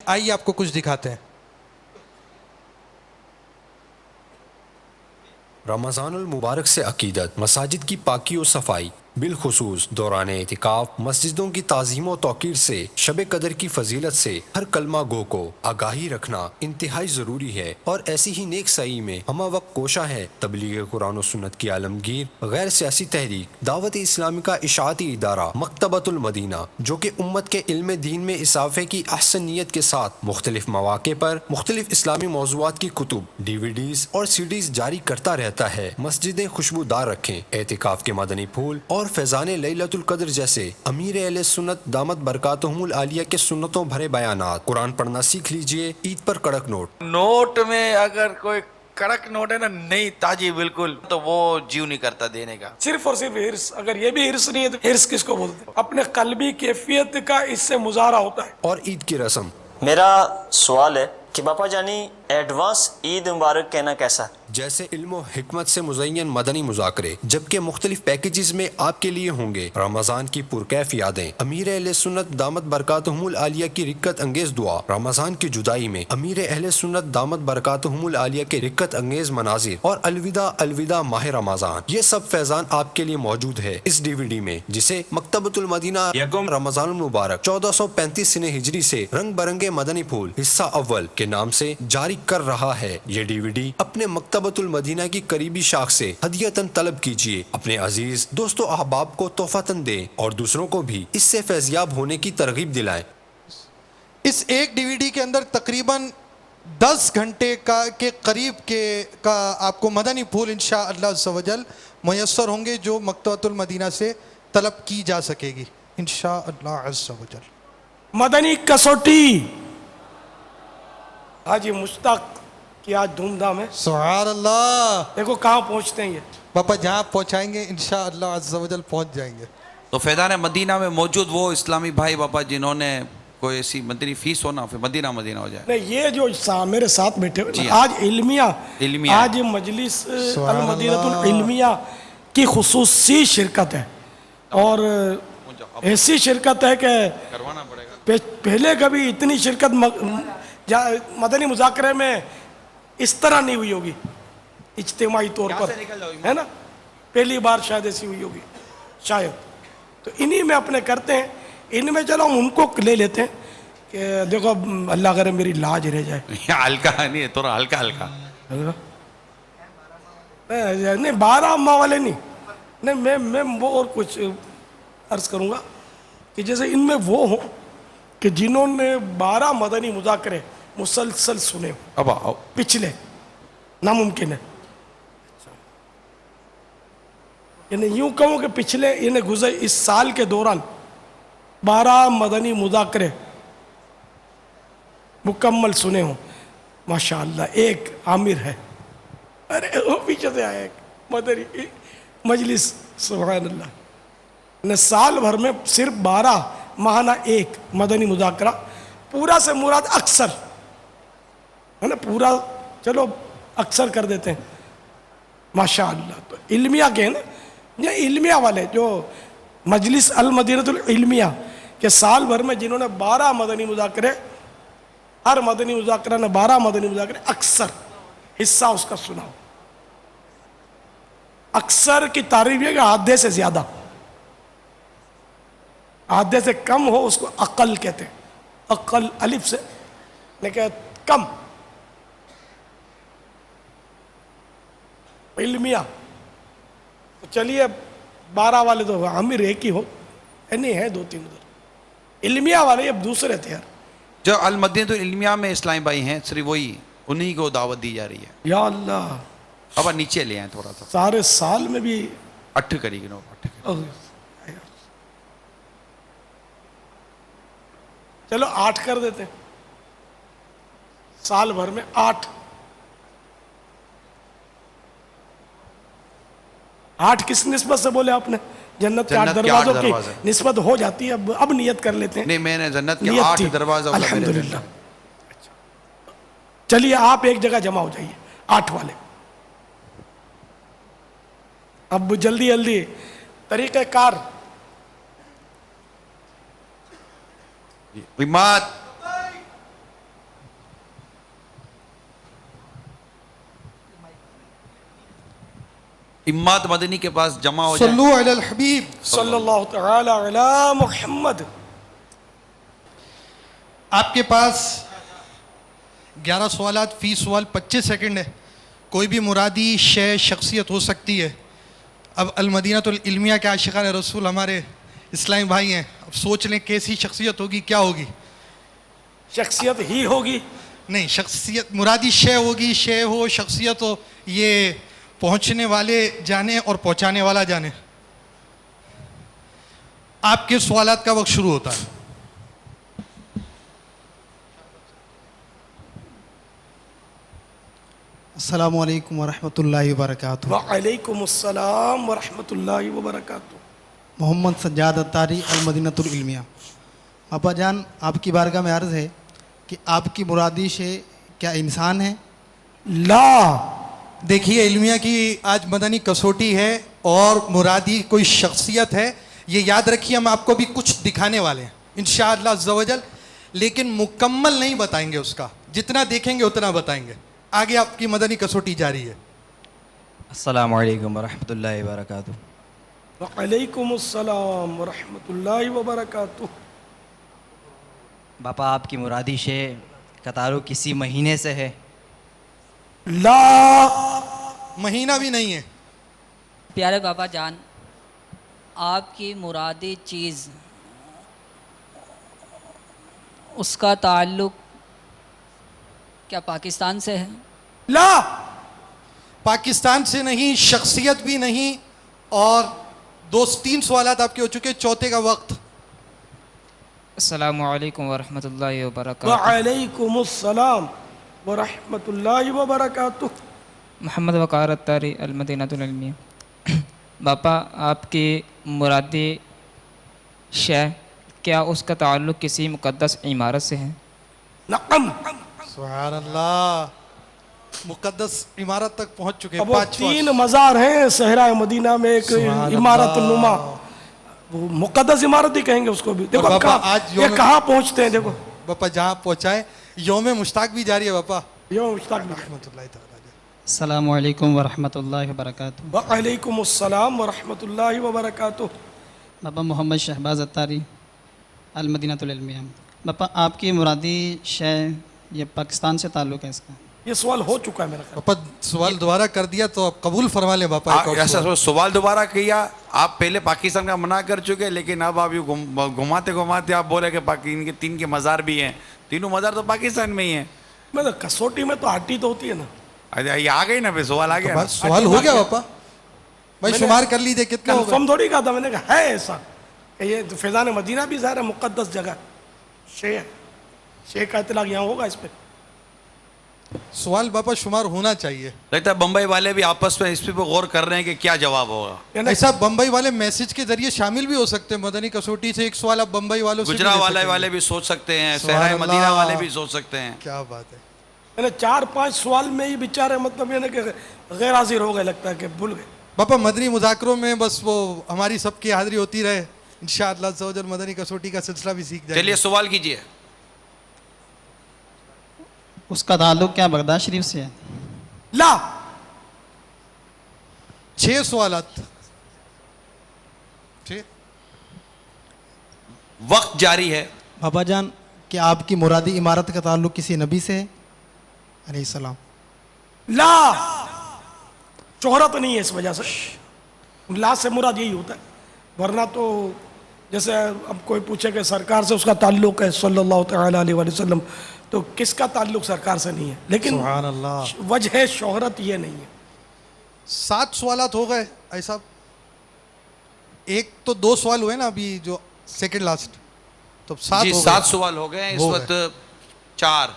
آئیے آپ کو کچھ دکھاتے ہیں۔ رمضان المبارک سے عقیدت، مساجد کی پاکی و صفائی، بالخصوص دوران اعتکاف مسجدوں کی تعظیم و توقیر سے، شب قدر کی فضیلت سے ہر کلمہ گو کو آگاہی رکھنا انتہائی ضروری ہے، اور ایسی ہی نیک سعی میں ہمہ وقت کوشاں ہے تبلیغ قرآن و سنت کی عالمگیر غیر سیاسی تحریک دعوت اسلامی کا اشاعتی ادارہ مکتبۃ المدینہ، جو کہ امت کے علم دین میں اضافے کی احسن نیت کے ساتھ مختلف مواقع پر مختلف اسلامی موضوعات کی کتب، ڈی وی ڈیز اور سی ڈیز جاری کرتا رہتا ہے۔ مسجدیں خوشبودار رکھیں، اعتکاف کے مدنی پھول اور فیضان لیلۃ القدر جیسے امیر اہل سنت دامت برکاتہم العالیہ کے سنتوں بھرے بیانات، قرآن پڑھنا سیکھ لیجئے، عید پر کڑک نوٹ۔ نوٹ میں اگر کوئی کڑک نوٹ ہے نا، نہیں تاجی بالکل، تو وہ جیو نہیں کرتا دینے کا۔ صرف اور صرف ہرس، اگر یہ بھی ہرس نہیں ہے تو ہرس کس کو بولتے ہیں؟ اپنے قلبی کیفیت کا اس سے مظاہرہ ہوتا ہے۔ اور عید کی رسم۔ میرا سوال ہے کہ باپا جانی ایڈوانس عید مبارک کہنا کیسا ہے؟ جیسے علم و حکمت سے مزین مدنی مذاکرے، جبکہ مختلف پیکیجز میں آپ کے لیے ہوں گے رمضان کی پرکیف یادیں، امیر اہل سنت دامت برکاتہم العالیہ کی رکت انگیز دعا، رمضان کی جدائی میں امیر اہل سنت دامت برکاتہم العالیہ کے رکت انگیز مناظر، اور الوداع الوداع ماہ رمضان، یہ سب فیضان آپ کے لیے موجود ہے اس ڈی وی ڈی میں، جسے مکتبۃ المدینہ یکم رمضان المبارک 1435 سنہ ہجری سے رنگ برنگے مدنی پھول حصہ اول کے نام سے جاری کر رہا ہے۔ یہ ڈی وی ڈی اپنے مکتبۃ المدینہ کی قریبی شاخ سے ہدیتاً طلب کیجیے، اپنے عزیز دوست و احباب کو تحفتاً دیں اور دوسروں کو بھی اس سے فیضیاب ہونے کی ترغیب دلائیں۔ اس ایک ڈی وی ڈی کے اندر تقریباً 10 گھنٹے کے قریب کا آپ کو مدنی پھول انشاءاللہ عز و جل میسر ہوں گے، جو مکتبۃ المدینہ سے طلب کی جا سکے گی انشاءاللہ عز و جل۔ مدنی کسوٹی حاجی مشتاق کی آج دھوم دھام ہے۔ سبحان اللہ۔ دیکھو کہاں پہنچتے ہیں یہ۔ باپا جہاں پہنچائیں گے انشاءاللہ عز و جل پہنچ جائیں گے۔ تو فیضان مدینہ میں موجود وہ اسلامی بھائی باپا جنہوں نے کوئی ایسی مدنی فیس ہونا، پھر مدینہ مدینہ ہو جائے۔ نہیں، یہ جو میرے ساتھ بیٹھے ہوئے جی نا، ہاں۔ آج علمیہ، آج مجلس المدینہ العلمیہ کی خصوصی شرکت ہے، اور ایسی شرکت ہے کہ کروانا پڑے گا۔ پہلے کبھی اتنی شرکت مدنی مذاکرے میں اس طرح نہیں ہوئی ہوگی اجتماعی طور پر، ہے نا؟ پہلی بار شاید ایسی ہوئی ہوگی، شاید۔ تو انہی میں اپنے کرتے ہیں، ان میں چلو ہم ان کو لے لیتے ہیں کہ دیکھو اللہ کرے میری لاج رہ جائے۔ ہلکا نہیں ہے، تھوڑا ہلکا ہلکا۔ نہیں 12 اماں والے نہیں، میں وہ اور کچھ عرض کروں گا کہ جیسے ان میں وہ ہوں کہ جنہوں نے 12 مدنی مذاکرے مسلسل سنے ہوں، اب آؤ۔ پچھلے، ناممکن ہے، یعنی یوں کہوں کہ پچھلے یعنی گزر اس سال کے دوران 12 مدنی مذاکرے مکمل سنے ہوں، ماشاءاللہ۔ ایک عامر ہے، ارے وہ پیچھے سے آیا ایک مدنی مجلس، سبحان اللہ، نے سال بھر میں صرف 12 ماہانہ ایک مدنی مذاکرہ، پورا سے مراد اکثر ہے نا، پورا چلو اکثر کر دیتے ہیں، ماشاءاللہ۔ تو علمیہ کے ہیں نا، یہ علمیہ والے جو مجلس المدینہ العلمیہ کے سال بھر میں جنہوں نے 12 مدنی مذاکرے، ہر مدنی مذاکرہ نے 12 مدنی مذاکرے اکثر حصہ اس کا سنا ہو۔ اکثر کی تعریف یہ کہ آدھے سے زیادہ، آدھے سے کم ہو اس کو اقل کہتے ہیں، اقل الف سے لیکن کم، علمیہ۔ تو چلیے 12 والے تو عامر ایک ہی ہو، نہیں ہے 2-3 ادھر، علمیہ والے اب دوسرے تھے یار۔ جو المدینہ العلمیہ میں اسلامی بھائی ہیں، صرف وہی انہی کو دعوت دی جا رہی ہے۔ یا اللہ، اب نیچے لے آئیں تھوڑا سا، سارے سال میں بھی 8 کری گنو، 8 کری۔ چلو 8 کر دیتے ہیں، سال بھر میں 8 کس نسبت سے بولے آپ نے؟ جنت کے 8 دروازوں کی نسبت ہو جاتی ہے، اب نیت کر لیتے ہیں۔ نہیں، میں نے جنت کے نیت 8 تھی، دروازہ، الحمدللہ۔ چلیے آپ ایک جگہ جمع ہو جائیے، 8 والے۔ اب جلدی جلدی طریقہ کار، قیمت इम्मात मदनी के पास जमा हो जाए। सल्लु अलल हबीब। सल्लल्लाहु तआला अला मुहम्मद। आपके पास 11 सवालात, फी सवाल 25 सेकंड है। कोई भी मुरादी शय शख्सियत हो सकती है। अब अलमदीनतुल इल्मिया के आशिकान रसूल हमारे इस्लामी भाई हैं, अब सोच लें कैसी शख्सियत होगी, क्या होगी। शख्सियत ही होगी। नहीं, शख्सियत मुरादी शय होगी, शय हो शख्सियत हो, ये पहुंचने वाले जाने और पहुंचाने वाला जाने। आपके सवालात का वक्त शुरू होता है। अस्सलामु अलैकुम वरहमतुल्लाहि वबरकातुहू। वालेकुम अस्सलाम व रहमतुल्लाहि व बरकातुहू। मोहम्मद सज्जाद अत्तारी अलमदीनतुल इल्मिया। आपा जान, आपकी बारगाह में अर्ज़ है कि आपकी मुरादी शे क्या इंसान है? ला। देखिए, इल्मिया की आज मदनी कसौटी है और मुरादी कोई शख्सियत है। ये याद रखिए, हम आपको भी कुछ दिखाने वाले हैं इंशाअल्लाह अज़्ज़ा वजल, लेकिन मुकम्मल नहीं बताएंगे उसका, जितना देखेंगे उतना बताएंगे। आगे आपकी मदनी कसौटी जारी है। अस्सलामु अलैकुम वरहमतुल्लाहि वबरकातुहू। वालेकुम अस्सलाम व रहमतुल्लाहि व बरकातुहू। बापा, आपकी मुरादी शे का ताल्लुक़ किसी महीने से है? ला। महीना भी नहीं है। प्यारे बाबा जान, आपकी मुरादी चीज़ उसका ताल्लुक़ क्या पाकिस्तान से है? ला। पाकिस्तान से नहीं, शख्सियत भी नहीं। और 2-3 सवालात आपके हो चुके, चौथे का वक्त। अस्सलामु अलैकुम वरहमतुल्लाहि वबरकातुहू। वालेकुम अस्सलाम व रहमतुल्लाहि व बरकातुहू। मोहम्मद वक़ार अत्तारी अलमदीनतुल इल्मिया। बापा, आपकी मुरादी शय क्या उसका ताल्लुक़ किसी मुक़द्दस इमारत से है? नअम। सुभान अल्लाह, मुक़द्दस इमारत तक पहुंच चुके हैं। अब वो 5 3 मज़ार हैं सहरा मदीना में, एक सुभान इमारत अल्लाह। नुमा, वो मुक़द्दस इमारत ही कहेंगे उसको भी। देखो और अब बाबा, कहाँ आज ये यौम- कहाँ पहुँचते हैं। देखो बापा जहाँ पहुँचाए, यौम मुश्ताक भी जारी है बापा। यो मुश्ताक भी। रहमतुल्लाहि तआला अलैह। अस्सलामु अलैकुम वरहमतुल्लाहि वबरकातुहू। वालेकुम अस्सलाम व रहमतुल्लाहि व बरकातुहू। बापा, मोहम्मद शहबाज अत्तारी अलमदीनतुल इल्मिया। बापा, आपकी मुरादी शय ये पाकिस्तान से ताल्लुक़ है इसका? ये सवाल हो चुका है मेरा ख्याल। बापा सवाल दोबारा कर दिया तो आप कबूल फरमा लें बापा। एक और ऐसा सवाल। सवाल दोबारा किया। आप पहले पाकिस्तान का मना कर चुके, लेकिन अब आप यूँ घुमाते घुमाते आप बोले कि इनके 3 के मज़ार भी हैं। तीनों मज़ार तो पाकिस्तान में ही हैं। मतलब कसौटी में तो हड्डी तो होती है ना। अच्छा, ये आ गई ना, फिर सवाल आ गया ना। बस सवाल हो गया बापा। भाई मैंने- शुमार कर लीजिए कितना होगा। कन्फर्म थोड़ी कहा था मैंने, कहा है ऐसा कि ये तो फैज़ान मदीना भी ज़ाहिर है मुक़द्दस जगह। शेख का इतलाक़ यहाँ होगा इस पर। सवाल बापा शुमार होना चाहिए। लगता है बम्बई वाले भी आपस में इस पे गौर कर रहे हैं कि क्या जवाब होगा। ऐसा बम्बई वाले मैसेज के जरिए शामिल भी हो सकते हैं। मदनी कसौटी से एक सवाल आप बम्बई वालों से भी गुजरात ले वाले सकेंगे। वाले भी सोच सकते हैं, सुभान सहरा मदीना अल्लाह। वाले भी सोच सकते हैं। क्या बात है। मैंने 4-5 सवाल में ही बेचारे मतलब ये ना कि गैर हाजिर हो गए, लगता है कि भूल गए। बापा मदनी मुज़ाकरों में बस वो हमारी सबकी हाजिरी होती रहे, इंशाअल्लाह अज़्ज़ा वजल मदनी कसौटी का सिलसिला भी सीख जाएंगे। चलिए सवाल कीजिए। उसका ताल्लुक़ क्या बगदाद शरीफ से है? ला। 6 सवालात। ठीक। वक्त जारी है। बाबा जान, क्या आपकी मुरादी इमारत का ताल्लुक़ किसी नबी से है अलैहिस्सलाम? ला। शोहरत नहीं है इस वजह से। ला से मुराद यही होता है। वरना तो जैसे अब कोई पूछे कि सरकार से उसका ताल्लुक़ है सल्लल्लाहु तआला अलैहि वसल्लम, तो किसका ताल्लुक़ सरकार से नहीं है। लेकिन सुभान अल्लाह। वजह शोहरत ये नहीं है। 7 सवालात हो गए ऐसा। एक तो 2 सवाल हुए ना अभी जो सेकंड लास्ट, तो 7 जी हो 7 गए। सवाल हो गए इस हो वक्त। 4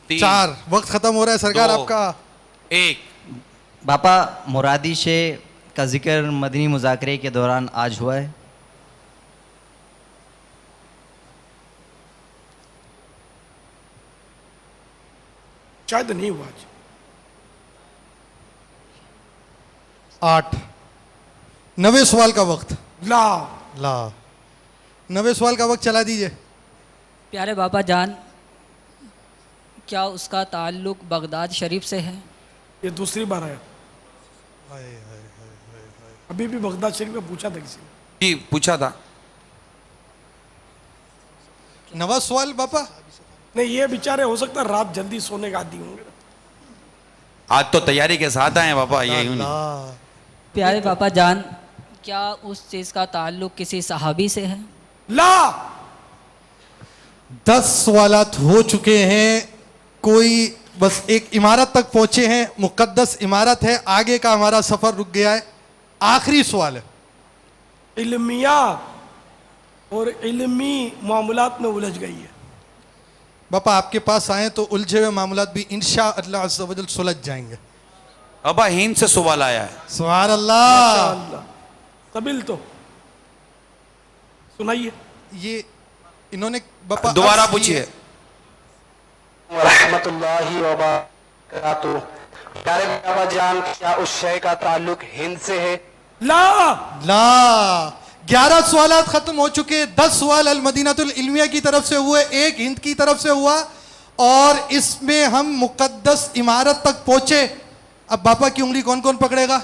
3 4 वक्त खत्म हो रहा है सरकार 2 आपका। 1। बापा, मुरादी शे का जिक्र मदनी मुज़ाकरे के दौरान आज हुआ है? शायद नहीं हुआ आज। 8 90 सवाल का वक्त। ला। ला 90 सवाल का वक्त चला दीजिए। प्यारे बाबा जान, क्या उसका ताल्लुक़ बगदाद शरीफ से है? ये दूसरी बार आया। हाय हाय। ابھی بھی بغداد شریف میں پوچھا تھا کسی نے. جی پوچھا تھا. नवा सवाल बापा. نہیں یہ بیچارے ہو سکتا ہے رات جلدی سونے کا عادی ہوں گے. آج تو تیاری کے ساتھ آئے ہیں پاپا, یہ یوں نہیں. प्यारे पापा जान क्या उस चीज़ का ताल्लुक़ किसी सहाबी से है? لا 10 सवालात हो चुके हैं. कोई बस एक इमारत तक पहुंचे हैं, मुकद्दस इमारत है, आगे का हमारा सफर रुक गया है. आखिरी सवाल है. علمیہ اور علمی معاملات میں الجھ گئی ہے. बापा आपके पास आए तो उलझे हुए मामलात भी इंशाअल्लाह अज़्ज़ा वजल सुलझ जाएंगे. ابا ہند سے سوال آیا ہے. सुभान अल्लाह. اللہ قبل تو سنائیے. ये इन्होंने बापा دوبارہ अर्ज़ की پوچھیے. है. ورحمۃ اللہ وبرکاتہ. پیارے بابا جان کیا اس شے کا تعلق ہند سے ہے؟ لا لا 11 سوالات ختم ہو چکے. 10 سوال المدینۃ العلمیہ کی طرف سے ہوئے, ایک ہند کی طرف سے ہوا, اور اس میں ہم مقدس عمارت تک پہنچے. اب باپا کی انگلی کون کون پکڑے گا؟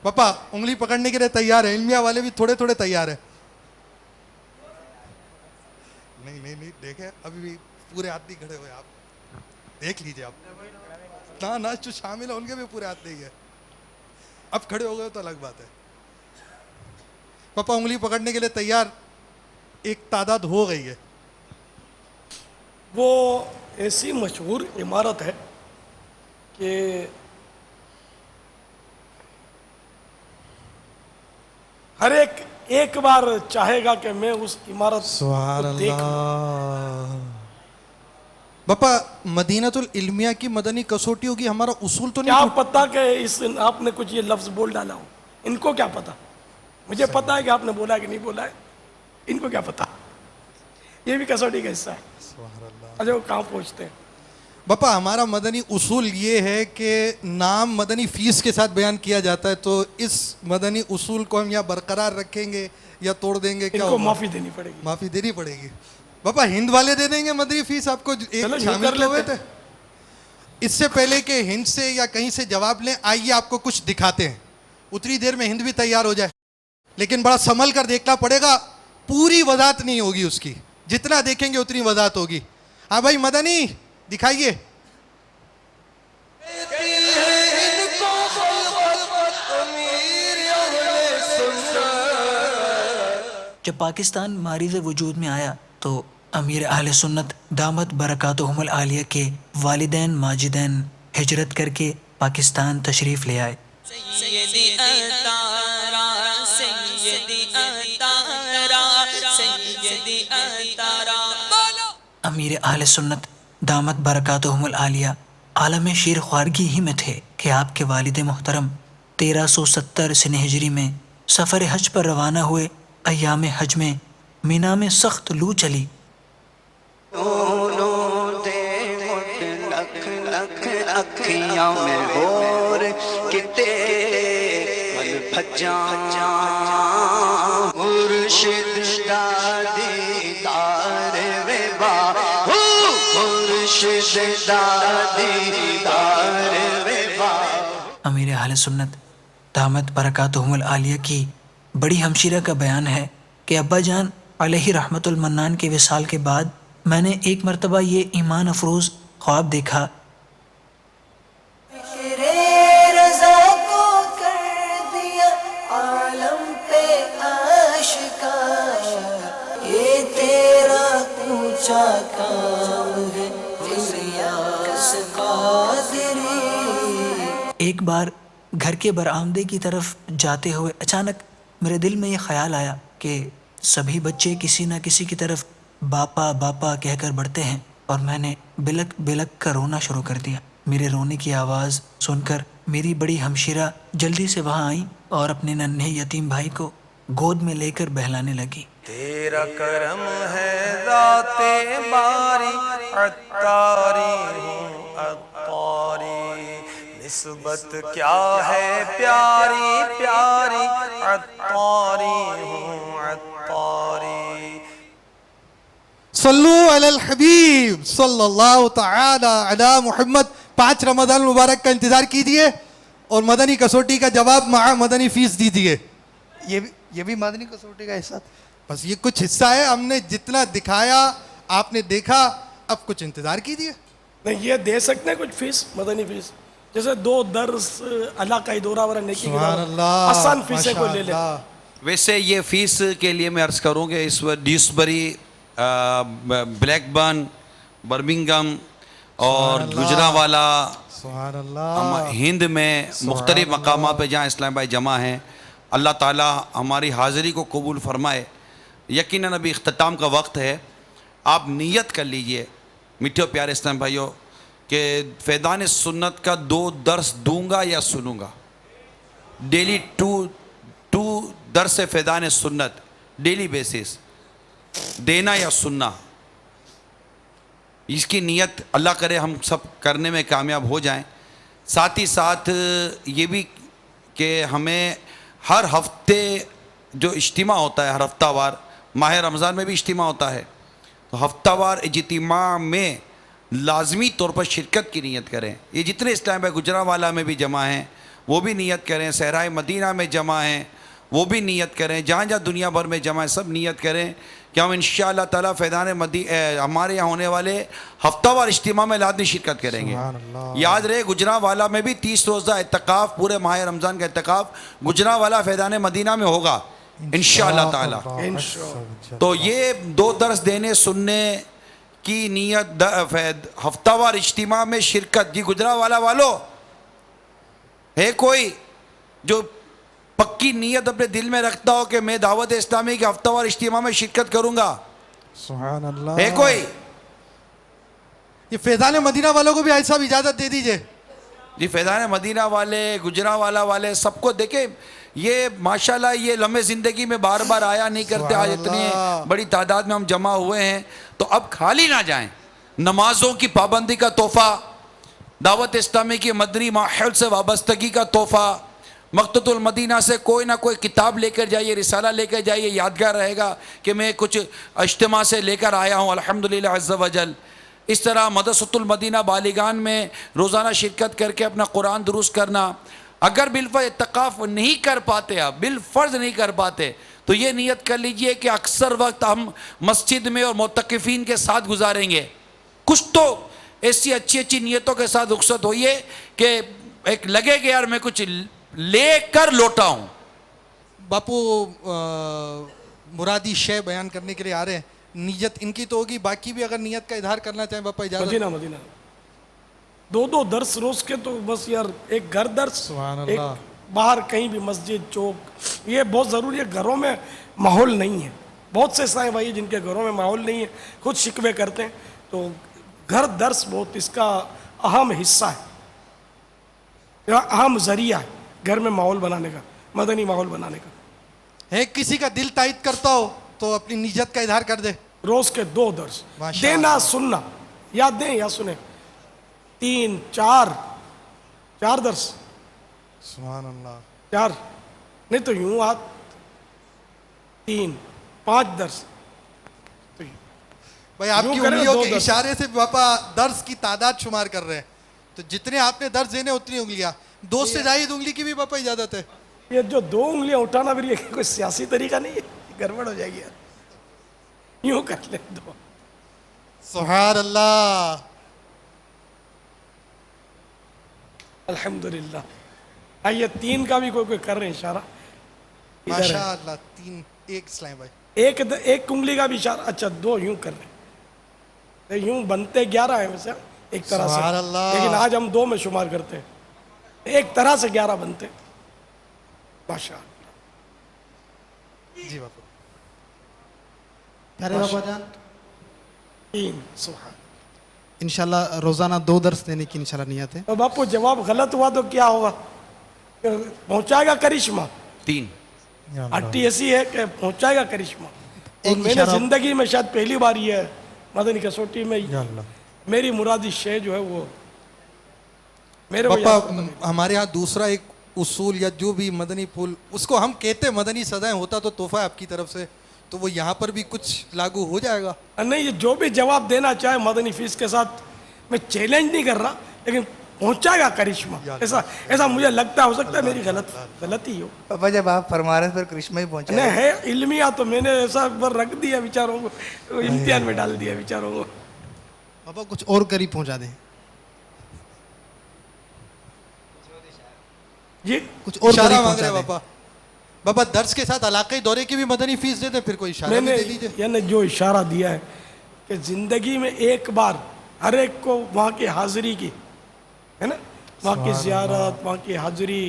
باپا انگلی پکڑنے کے لیے تیار ہے. علمیہ والے بھی تھوڑے تھوڑے تیار ہیں. نہیں دیکھیں ابھی بھی پورے ہاتھ نہیں کھڑے ہوئے. آپ دیکھ لیجئے. آپ نہ جو شامل ہیں ان کے بھی پورے ہاتھ نہیں ہے. اب کھڑے ہو گئے تو الگ بات ہے. پاپا انگلی پکڑنے کے لیے تیار. ایک تعداد ہو گئی ہے. وہ ایسی مشہور عمارت ہے کہ ہر ایک بار چاہے گا کہ میں اس عمارت سبحان کو دیکھ لوں. اللہ. باپا مدینۃ العلمیہ کی مدنی کسوٹی ہوگی. ہمارا اصول تو کیا نہیں ٹوٹ- پتا کہ آپ نے کچھ یہ لفظ بول ڈالا ہو. ان کو کیا پتا؟ مجھے پتا ہے کہ آپ نے بولا کہ نہیں بولا ہے. ان کو کیا پتا؟ یہ بھی کسوٹی کا حصہ ہے. اچھا وہ کہاں پہنچتے ہیں. باپا ہمارا مدنی اصول یہ ہے کہ نام مدنی فیس کے ساتھ بیان کیا جاتا ہے, تو اس مدنی اصول کو ہم یا برقرار رکھیں گے یا توڑ دیں گے. ان کیا کو ہوگا؟ معافی دینی پڑے گی. معافی دینی پڑے گی. باپا ہند والے دے دیں گے مدنی فیس آپ کو. ایک چلو یہ شامل کر ہوئے لیتے تھے. اس سے پہلے کہ ہند سے یا کہیں سے جواب لیں, آئیے آپ کو کچھ دکھاتے ہیں. اتنی دیر میں ہند بھی تیار ہو جائے, لیکن بڑا سنبھل کر دیکھنا پڑے گا. پوری وضاحت نہیں ہوگی اس کی, جتنا دیکھیں گے اتنی وضاحت ہوگی. ہاں بھائی مدنی دکھائیے. جب پاکستان معرض وجود میں آیا تو امیر اہل سنت دامت برکاتہم العالیہ کے والدین ماجدین ہجرت کر کے پاکستان تشریف لے آئے. سیدی اتارا سیدی اتارا سیدی اتارا. امیر اہل سنت دامت برکاتہم العالیہ عالم شیر خوارگی ہی میں تھے کہ آپ کے والد محترم 1370 سن ہجری میں سفر حج پر روانہ ہوئے. ایام حج میں مینا میں سخت لو چلی. اکھیاں میں ہور کتے پل بھجاں مرشد دا دیدار وے با مرشد دا دیدار وے با. امیر اہل سنت دامت برکاتہم العالیہ کی بڑی ہمشیرہ کا بیان ہے کہ ابا جان علیہ رحمت المنان کے وصال کے بعد میں نے ایک مرتبہ یہ ایمان افروز خواب دیکھا. رضا کو کر دیا عالم پہ آشکار, یہ تیرا اونچا کام ہے الیاس قادری. ایک بار گھر کے برآمدے کی طرف جاتے ہوئے اچانک میرے دل میں یہ خیال آیا کہ سبھی بچے کسی نہ کسی کی طرف باپا باپا کہہ کر بڑھتے ہیں, اور میں نے بلک بلک کر رونا شروع کر دیا. میرے رونے کی آواز سن کر میری بڑی ہمشیرہ جلدی سے وہاں آئیں اور اپنے ننھے یتیم بھائی کو گود میں لے کر بہلانے لگی. تیرا کرم ہے ذات باری عطاری ہوں عطاری, نسبت کیا ہے پیاری پیاری عطاری ہوں عطاری. صلو علی الحبیب صلی اللہ تعالی علی محمد. 5 رمضان المبارک کا انتظار کیجئے. اور مدنی کسوٹی کا جواب مع مدنی فیس دیجیے. یہ بھی مدنی کسوٹی کا حصہ. بس یہ کچھ حصہ ہے, ہم نے جتنا دکھایا آپ نے دیکھا, اب کچھ انتظار کیجیے. نہیں یہ دے سکتے ہیں کچھ فیس, مدنی فیس, جیسے 2 درس علاقائی دورہ ورہ نیکی کی سبحان دعوت, اللہ, آسان فیسیں کو لے لیں. ویسے یہ فیس کے لیے میں عرض کروں کہ اس وقت ڈیوسبری, بلیک برن, برمنگم اور گجرانوالا, سبحان اللہ, ہند میں مختلف مقامات پہ جہاں اسلام بھائی جمع ہیں, اللہ تعالیٰ ہماری حاضری کو قبول فرمائے. یقیناً ابھی اختتام کا وقت ہے, آپ نیت کر لیجئے میٹھے و پیارے اسلام بھائیوں کہ فیضان سنت کا 2 درس دوں گا یا سنوں گا. ڈیلی 2 درس فیضان سنت ڈیلی بیسس, دینا یا سننا. اس کی نیت اللہ کرے ہم سب کرنے میں کامیاب ہو جائیں. ساتھ ہی ساتھ یہ بھی کہ ہمیں ہر ہفتے جو اجتماع ہوتا ہے, ہر ہفتہ وار, ماہ رمضان میں بھی اجتماع ہوتا ہے, تو ہفتہ وار اجتماع میں لازمی طور پر شرکت کی نیت کریں. یہ جتنے اسلام بھائی گجرانوالا میں بھی جمع ہیں وہ بھی نیت کریں, صحرائے مدینہ میں جمع ہیں وہ بھی نیت کریں, جہاں جہاں دنیا بھر میں جمع ہیں سب نیت کریں کہ ہم انشاءاللہ تعالیٰ فیضان ہمارے یہاں ہونے والے ہفتہ وار اجتماع میں لازمی شرکت کریں گے. یاد رہے گجرانوالا میں بھی 30 روزہ اعتکاف, پورے ماہ رمضان کا اعتکاف گجرانوالا فیضان مدینہ میں ہوگا انشاءاللہ تعالیٰ. تو یہ 2 درس دینے سننے کی نیت, ہفتہ وار اجتماع میں شرکت. جی گجرانوالا والو ہے کوئی جو پکی نیت اپنے دل میں رکھتا ہو کہ میں دعوت اسلامی کے ہفتہ وار اجتماع میں شرکت کروں گا؟ سبحان اللہ. ہے کوئی؟ یہ فیضان مدینہ والوں کو بھی آج صاحب اجازت دے دیجئے. جی فیضان مدینہ والے, گجرانوالا والے سب کو دیکھیں, یہ ماشاءاللہ یہ لمحے زندگی میں بار بار آیا نہیں کرتے. آج اتنی بڑی تعداد میں ہم جمع ہوئے ہیں تو اب خالی نہ جائیں. نمازوں کی پابندی کا تحفہ, دعوت اسلامی کی مدنی ماحول سے وابستگی کا تحفہ, مقتۃ المدینہ سے کوئی نہ کوئی کتاب لے کر جائیے, رسالہ لے کر جائیے, یادگار رہے گا کہ میں کچھ اجتماع سے لے کر آیا ہوں الحمدللہ عز و جل. اس طرح مدرسۃ المدینہ بالیگان میں روزانہ شرکت کر کے اپنا قرآن درست کرنا. اگر بالفرض اعتکاف نہیں کر پاتے, آپ بالفرض نہیں کر پاتے, تو یہ نیت کر لیجئے کہ اکثر وقت ہم مسجد میں اور معتکفین کے ساتھ گزاریں گے. کچھ تو ایسی اچھی اچھی نیتوں کے ساتھ رخصت ہوئیے کہ ایک لگے کہ یار میں کچھ لے کر لوٹا ہوں. باپو مرادی شے بیان کرنے کے لیے آ رہے ہیں, نیت ان کی تو ہوگی, باقی بھی اگر نیت کا اظہار کرنا چاہیں باپا اجازت. مدینہ 2 درس روز کے, تو بس یار ایک گھر درس, ایک باہر کہیں بھی مسجد چوک, یہ بہت ضروری ہے. گھروں میں ماحول نہیں ہے, بہت سے اسلامی بھائی جن کے گھروں میں ماحول نہیں ہے خود شکوے کرتے ہیں, تو گھر درس بہت اس کا اہم حصہ ہے, اہم ذریعہ ہے گھر میں ماحول بنانے کا, مدنی ماحول بنانے کا. ہے کسی کا دل تائید کرتا ہو تو اپنی نیت کا اظہار کر دے. روز کے 2 درس دینا سننا, یا دیں یا سنیں, 3 4 درس. سبحان اللہ. 4 نہیں تو یوں آت 3 5 درس. بھائی آپ کی انگلیوں کے اشارے سے باپا درس کی تعداد شمار کر رہے ہیں, تو جتنے آپ نے درس دینے اتنی انگلیاں, 2 سے زائد انگلی کی بھی باپا اجازت ہے. یہ جو 2 انگلیاں اٹھانا پھر یہ کوئی سیاسی طریقہ نہیں ہے, گڑبڑ ہو جائے گی یار, یوں کر لیں 2. سبحان اللہ. الحمدللہ. آئیے 3 کا بھی کوئی کر رہے ہیں اشارہ. ماشاء اللہ 3 ایک اسلام بھائی, ایک انگلی کا بھی اشارہ. اچھا 2 یوں کر رہے ہیں, یوں بنتے 11 ہیں ویسے ایک طرح سے, لیکن آج ہم 2 میں شمار کرتے ہیں, ایک طرح سے 11 بنتے. ماشاء اللہ. جی باپا. پیارے باپا جان 3 سبحان. انشاءاللہ روزانہ 2 درس دینے کی انشاءاللہ نیت ہے. اب باپو جواب غلط ہوا تو کیا ہوگا؟ پہنچائے گا کرشمہ. 3 ہٹی ایسی ہے کہ پہنچائے گا کرشمہ. اور میں نے زندگی میں شاید پہلی بار یہ مدنی کسوٹی میں میری مرادی شے جو ہے وہ میرے باپا ہمارے ہاں دوسرا ایک اصول یا جو بھی مدنی پھول, اس کو ہم کہتے مدنی سزائیں, ہوتا تو تحفہ ہے آپ کی طرف سے, تو وہ یہاں پر بھی کچھ لاگو ہو جائے گا؟ نہیں, یہ جو بھی جواب دینا چاہے مدنی فیس کے ساتھ, میں چیلنج نہیں کر رہا, لیکن पहुंचाएगा करिश्मा, ऐसा ऐसा मुझे लगता है। हो सकता है मेरी गलती हो। पापा जब आप फरमा रहे हैं फिर करिश्मा ही पहुंचा नहीं है इल्मिया, तो मैंने ऐसा पर रख दिया विचारों को, इम्तिहान में डाल दिया विचारों को। पापा कुछ और करीब पहुंचा दें, ये कुछ और इशारा करीब मांग रहे पहुंचा हैं दें। पापा। पापा दर्स के साथ इलाकाई दौरे की भी मदनी फीस देते, फिर कोई इशारा भी मैंने दे दीजिए। यानी जो इशारा दिया है कि जिंदगी में एक बार हर एक को वहाँ की हाजिरी की, है ना, वहाँ की ज़ियारत, वहाँ की हाजिरी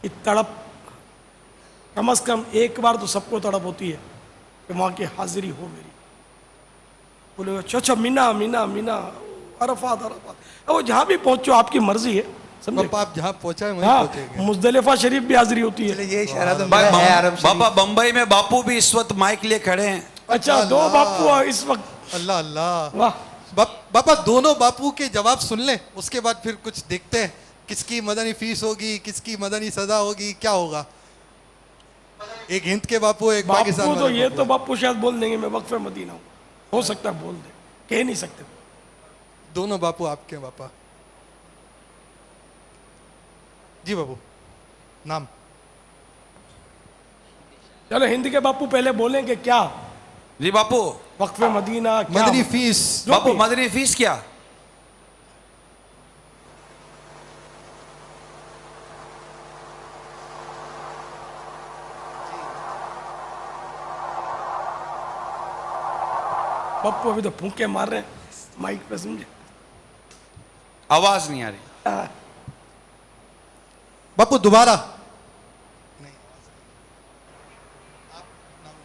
की तड़प, कम से कम एक बार तो सबको तड़प होती है कि वहाँ की हाजिरी हो मेरी। बोले अच्छा मीना मीना मीना, अरफात अरफात, अब वो जहाँ भी पहुँचो आपकी मर्जी है, समझे। पापा आप जहाँ पहुंचाए वहीं हाँ, पहुंचेंगे। मुजदलिफा शरीफ भी हाजिरी होती है। ये इशारा तो मेरा है अरब शरीफ। बाबा बम्बई में बापू भी इस वक्त माइक लिए खड़े हैं। अच्छा, दो बापू इस वक्त, अल्लाह अल्लाह। वाह। पापा दोनों बापू के जवाब सुन लें, उसके बाद फिर कुछ देखते हैं किसकी मदनी फीस होगी, किसकी मदनी सजा होगी, क्या होगा। एक हिंद के बापू, एक पाकिस्तान बापू तो वाले ये बापू। तो बापू शायद बोल देंगे मैं वक्फ मदीना हूँ, हो सकता है बोल दे, कह नहीं सकते। दोनों बापू आपके हैं पापा। जी बाबू, नाम। चलो हिंदी के बापू पहले बोलेंगे क्या जी बापू, वक्फ मदीना क्या? मदनी फीस। बापू मदनी फीस क्या? बापू अभी तो फूंके मार रहे हैं माइक पे, समझे। आवाज नहीं आ रही। बापू दोबारा।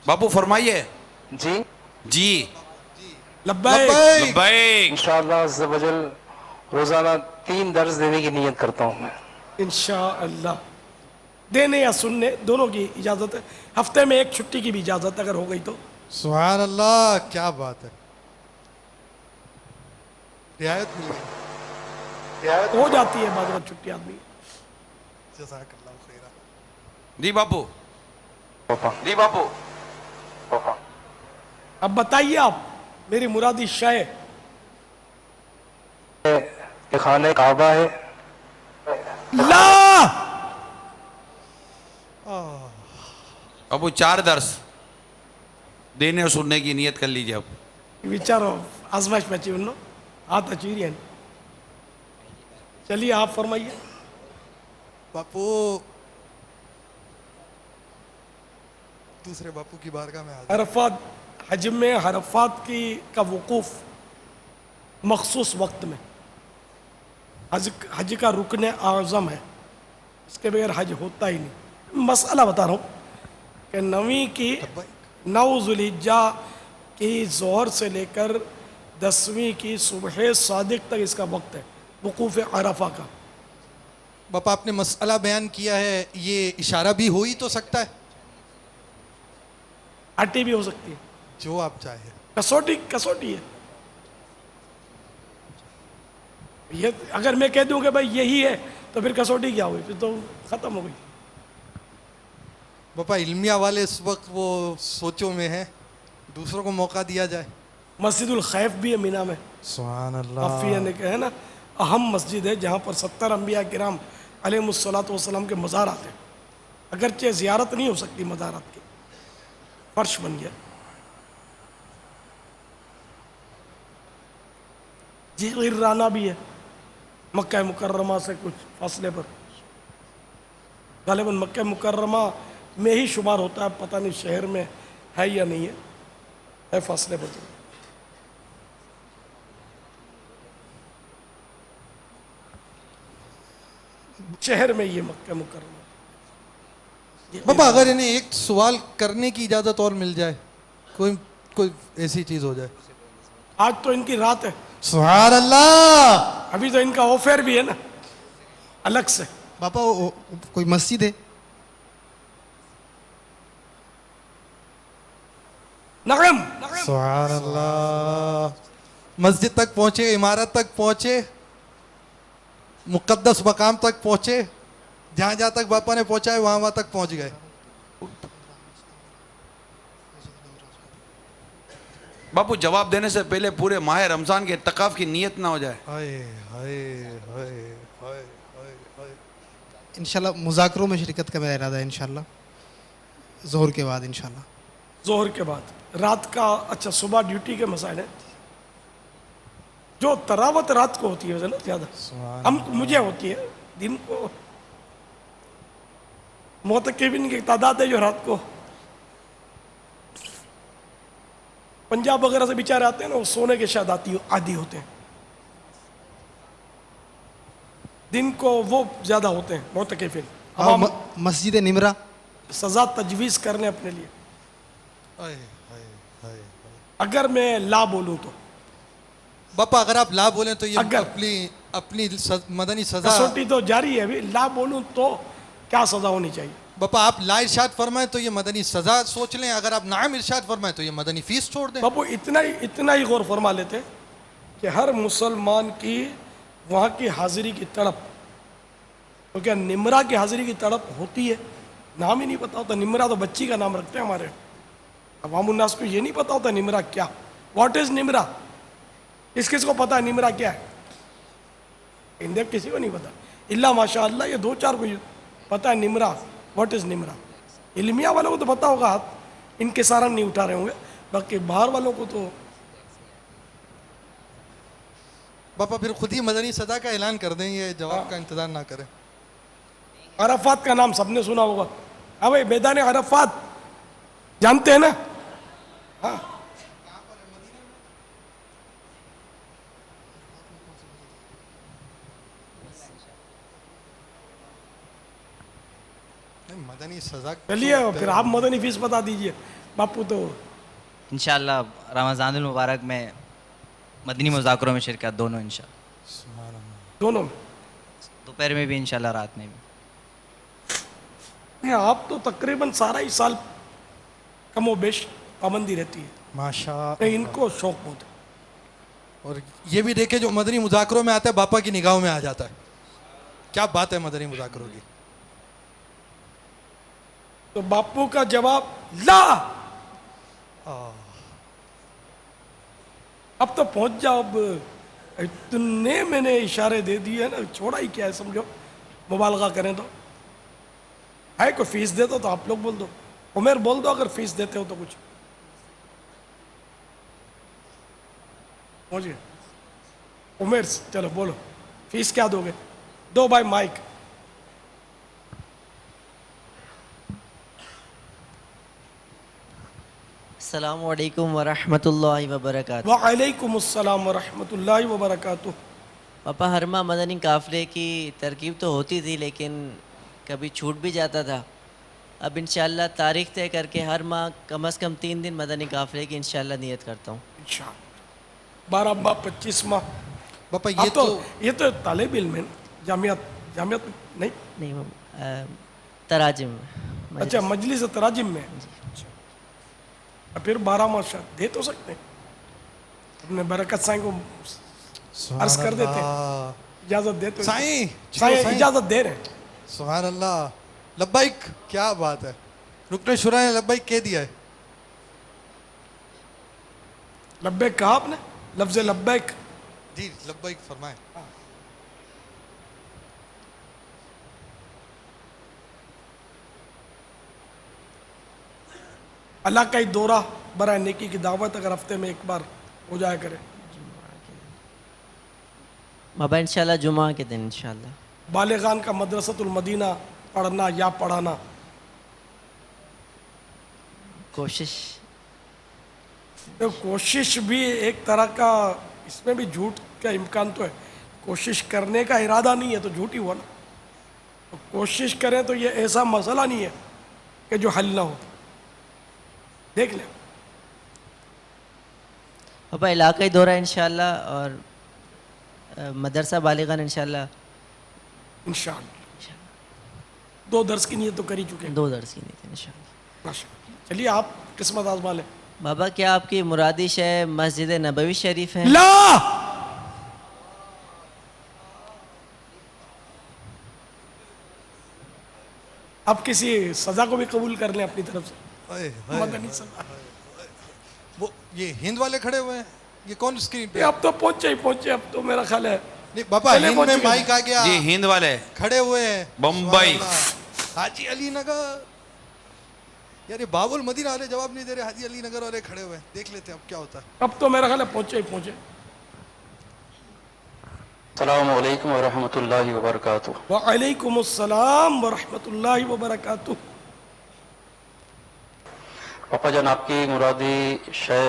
बापू फरमाइए। जी जी लब्बैक। लब्बैक। इंशाअल्लाह अज़्ज़ व जल रोजाना 3 दर्स देने की नियत करता हूँ मैं। इंशाअल्लाह देने या सुनने दोनों की इजाज़त है। हफ्ते में एक छुट्टी की भी इजाज़त अगर हो गई तो। सुभान अल्लाह, क्या बात है। रियायत मिल गई। हो जाती है बाद में छुट्टी आदमी। जज़ाकल्लाह खैरा। जी बापू। जी बापू। अब बताइए आप, मेरी मुरादी शाय खाने काबा है। ला बापू 4 दर्स देने और सुनने की नियत कर लीजिए अब। विचारो आजमाइश में अच्छी उन्नो हाथ अचीरियन। चलिए आप फरमाइए। बापू दूसरे बापू की बारगाह में हाजिर। अरफात हज में हरफात की का वकूफ़ मखसूस वक्त में हज का रुकन आज़म है, इसके बगैर हज होता ही नहीं। मसला बता रहा हूँ कि 9वीं की 9 ज़ुल्हिज्जा की ज़ोहर से लेकर 10वीं की सुबह सादिक तक इसका वक्त है वकूफ़ अरफा का। बापा आपने मसला बयान किया है, ये इशारा भी हो ही तो सकता है, अटी भी हो सकती है, जो आप चाहे। कसौटी है ये। अगर मैं कह दूं कि भाई यही है तो फिर कसौटी क्या हुई, फिर तो ख़त्म हो गई। बापा इल्मिया वाले इस वक्त वो सोचों में हैं, दूसरों को मौका दिया जाए। मस्जिदुल खैफ भी है मीना में, सुभान अल्लाह। काफ़ी है ना, अहम मस्जिद है जहाँ पर 70 अंबिया किराम अलैहिमुस्सलातु वस्सलाम के मज़ारात हैं। अगरचे ज़ियारत नहीं हो सकती मज़ारात की, फर्श बन गया। जी गिर्राना भी है मक्का मुकर्रमा से कुछ फासले पर, गालिबन मक्का मुकर्रमा में ही शुमार होता है, पता नहीं शहर में है या नहीं है फासले पर। शहर में ये मक्का मुकर्रमा। बाबा अगर इन्हें एक सवाल करने की इजाज़त और मिल जाए, कोई कोई ऐसी चीज़ हो जाए। आज तो इनकी रात है, सुभान अल्लाह। अभी तो इनका ऑफर भी है ना अलग से। पापा कोई मस्जिद है? नगम सुभान अल्लाह। मस्जिद तक पहुंचे, इमारत तक पहुंचे, मुकद्दस मकाम तक पहुंचे, जहाँ जहाँ तक बापा ने पहुंचा है वहाँ वहाँ तक पहुंच गए। बापू जवाब देने से पहले पूरे माह रमज़ान के इत्तिकाफ की नीयत ना हो जाए। हाय हाय हाय हाय हाय हाय। इंशाल्लाह मुज़ाकरों में शिरकत का मेरा इरादा है इंशाल्लाह, ज़ोहर के बाद इंशाल्लाह। जोहर के बाद रात का, अच्छा सुबह ड्यूटी के मसाइल हैं। जो तरावत रात को होती है ना ज़्यादा, हम मुझे होती है दिन को, मोतकिबिन की तादाद है जो रात को पंजाब वगैरह से बेचारे आते हैं ना, वो सोने के शायद आदी होते हैं, दिन को वो ज़्यादा होते हैं मोतकिबिन। अब हम मस्जिद निमरा सज़ा तजवीज़ करने अपने लिए, हाय हाय हाय। अगर मैं ला बोलूँ तो बापा अगर आप ला बोलें तो ये अगर- अपनी मदनी सजा। कसौटी तो जारी है अभी, ला बोलूँ तो क्या सज़ा होनी चाहिए? बापा आप ला इरशाद फरमाएं तो ये मदनी सजा सोच लें, अगर आप नाम इरशाद फरमाएं तो ये मदनी फीस छोड़ दें। बापू इतना ही गौर फरमा लेते हैं कि हर मुसलमान की वहाँ की हाजिरी की तड़प, तो क्या निमरा की हाजिरी की तड़प होती है? नाम ही नहीं पता होता। निमरा तो बच्ची का नाम रखते हैं हमारे, अवामुन्नास को ये नहीं पता होता निमरा क्या, व्हाट इज़ निमरा। किस को पता है निमरा क्या है? इंडिया किसी को नहीं पता, इल्ला माशाअल्लाह ये 2-4 को पता है निमरा, व्हाट इज़ निमरा। इल्मिया वालों को तो पता होगा, हाथ इनके सारन नहीं उठा रहे होंगे, बाकी बाहर वालों को तो। बापा फिर खुद ही मदनी सजा का ऐलान कर दें, ये जवाब का इंतजार ना करें। अरफात का नाम सबने सुना होगा। हाँ भाई, मैदान अरफात जानते हैं ना? हाँ, मदनी सजा चलिए फिर आप मदनी फीस बता दीजिए बापू। तो इंशाल्लाह रमज़ानुल मुबारक में मदनी मुज़ाकरों में शिरकत दोनों इंशाल्लाह, दोनों में दोपहर में भी इंशाल्लाह, रात में भी। नहीं, आप तो तकरीबन सारा ही साल कमो बेश पाबंदी रहती है, माशा। नहीं इनको शौक बहुत है। और ये भी देखे जो मदनी मुज़ाकरों में आता है बापा की निगाहों में आ जाता है। क्या बात है मदनी मुज़ाकरों की। तो बापू का जवाब ला। अब तो पहुंच जाओ, अब इतने मैंने इशारे दे दिए ना, छोड़ा ही क्या है समझो, मुबालगा करें तो है। कोई फीस दे दो तो आप लोग बोल दो, उमेर बोल दो अगर फीस देते हो तो कुछ। पहुंच गए उमेर, चलो बोलो फीस क्या दोगे? दो भाई माइक। अस्सलामु अलैकुम वरहमतुल्लाहि वबरकातुहू। वालेकुम अस्सलाम वरहमतुल्लाहि वबरकातुहू। पापा हर माह मदनी काफ़िले की तरकीब तो होती थी, लेकिन कभी छूट भी जाता था। अब इंशाअल्लाह तारीख़ तय करके हर माह कम से कम 3 दिन मदनी काफ़िले की इंशाअल्लाह नियत करता हूँ। इंशाअल्लाह 12 माह 25 माह। बापा ये तो तालिब इल्म है, जामियात नहीं नहीं तराजिम। अच्छा, मजलिस तराजिम में। फिर 12 माह शायद दे तो सकते हैं, अपने बरकत साईं को अर्ज कर देते हैं, इजाज़त देते साईं इजाज़त दे रहे हैं। सुभान अल्लाह, लब्बाइक, क्या बात है। रुकने शुरा ने लब्बाइक कह दिया है। लब्बैक कहा आपने, लफ्ज़ लब्बैक। जी लब्बाइक फरमाए। अल्लाह का ही दौरा बराए नेकी की दावत अगर हफ्ते में एक बार हो जाया करे। बाबा इंशाल्लाह जुमा के दिन इंशाल्लाह। बालिगान का मदरसतुल मदीना पढ़ना या पढ़ाना, कोशिश। तो कोशिश भी एक तरह का, इसमें भी झूठ का इम्कान तो है। कोशिश करने का इरादा नहीं है तो झूठ ही हुआ ना। तो कोशिश करें तो ये ऐसा मसला नहीं है कि जो हल ना हो। देख लें पापा इलाकाई दौरा इंशाल्लाह और मदरसा बालिगान इंशाल्लाह। इंशाल्लाह 2 दर्स की नियत तो कर ही चुके हैं। 2 दर्स की नियत इंशाल्लाह। माशाअल्लाह। चलिए आप किस्मत आजमा लें। बाबा क्या आपकी मुरादी शह मस्जिद नबवी शरीफ है? ला आप किसी सजा को भी कबूल कर लें अपनी तरफ से, मदनी सजा। वो ये हिंद वाले खड़े हुए हैं, ये कौन स्क्रीन पे? अब तो पहुंचे, अब तो मेरा ख्याल है नहीं बाबा, पहले हिंद पहुंच में चुके माइक आ गया, जी हिंद वाले खड़े हुए हैं बम्बई। हाजी अली नगर। यार ये बाबुल मदीना वाले जवाब नहीं दे रहे, हाजी अली नगर वाले खड़े हुए हैं, देख लेते हैं अब क्या होता है। अब तो मेरा ख्याल है पहुंचे। अस्सलामु अलैकुम व रहमतुल्लाहि व बरकातुहू। वालेकुम अस्सलाम व रहमतुल्लाहि व बरकातुहू। पापा जान आपकी मुरादी शय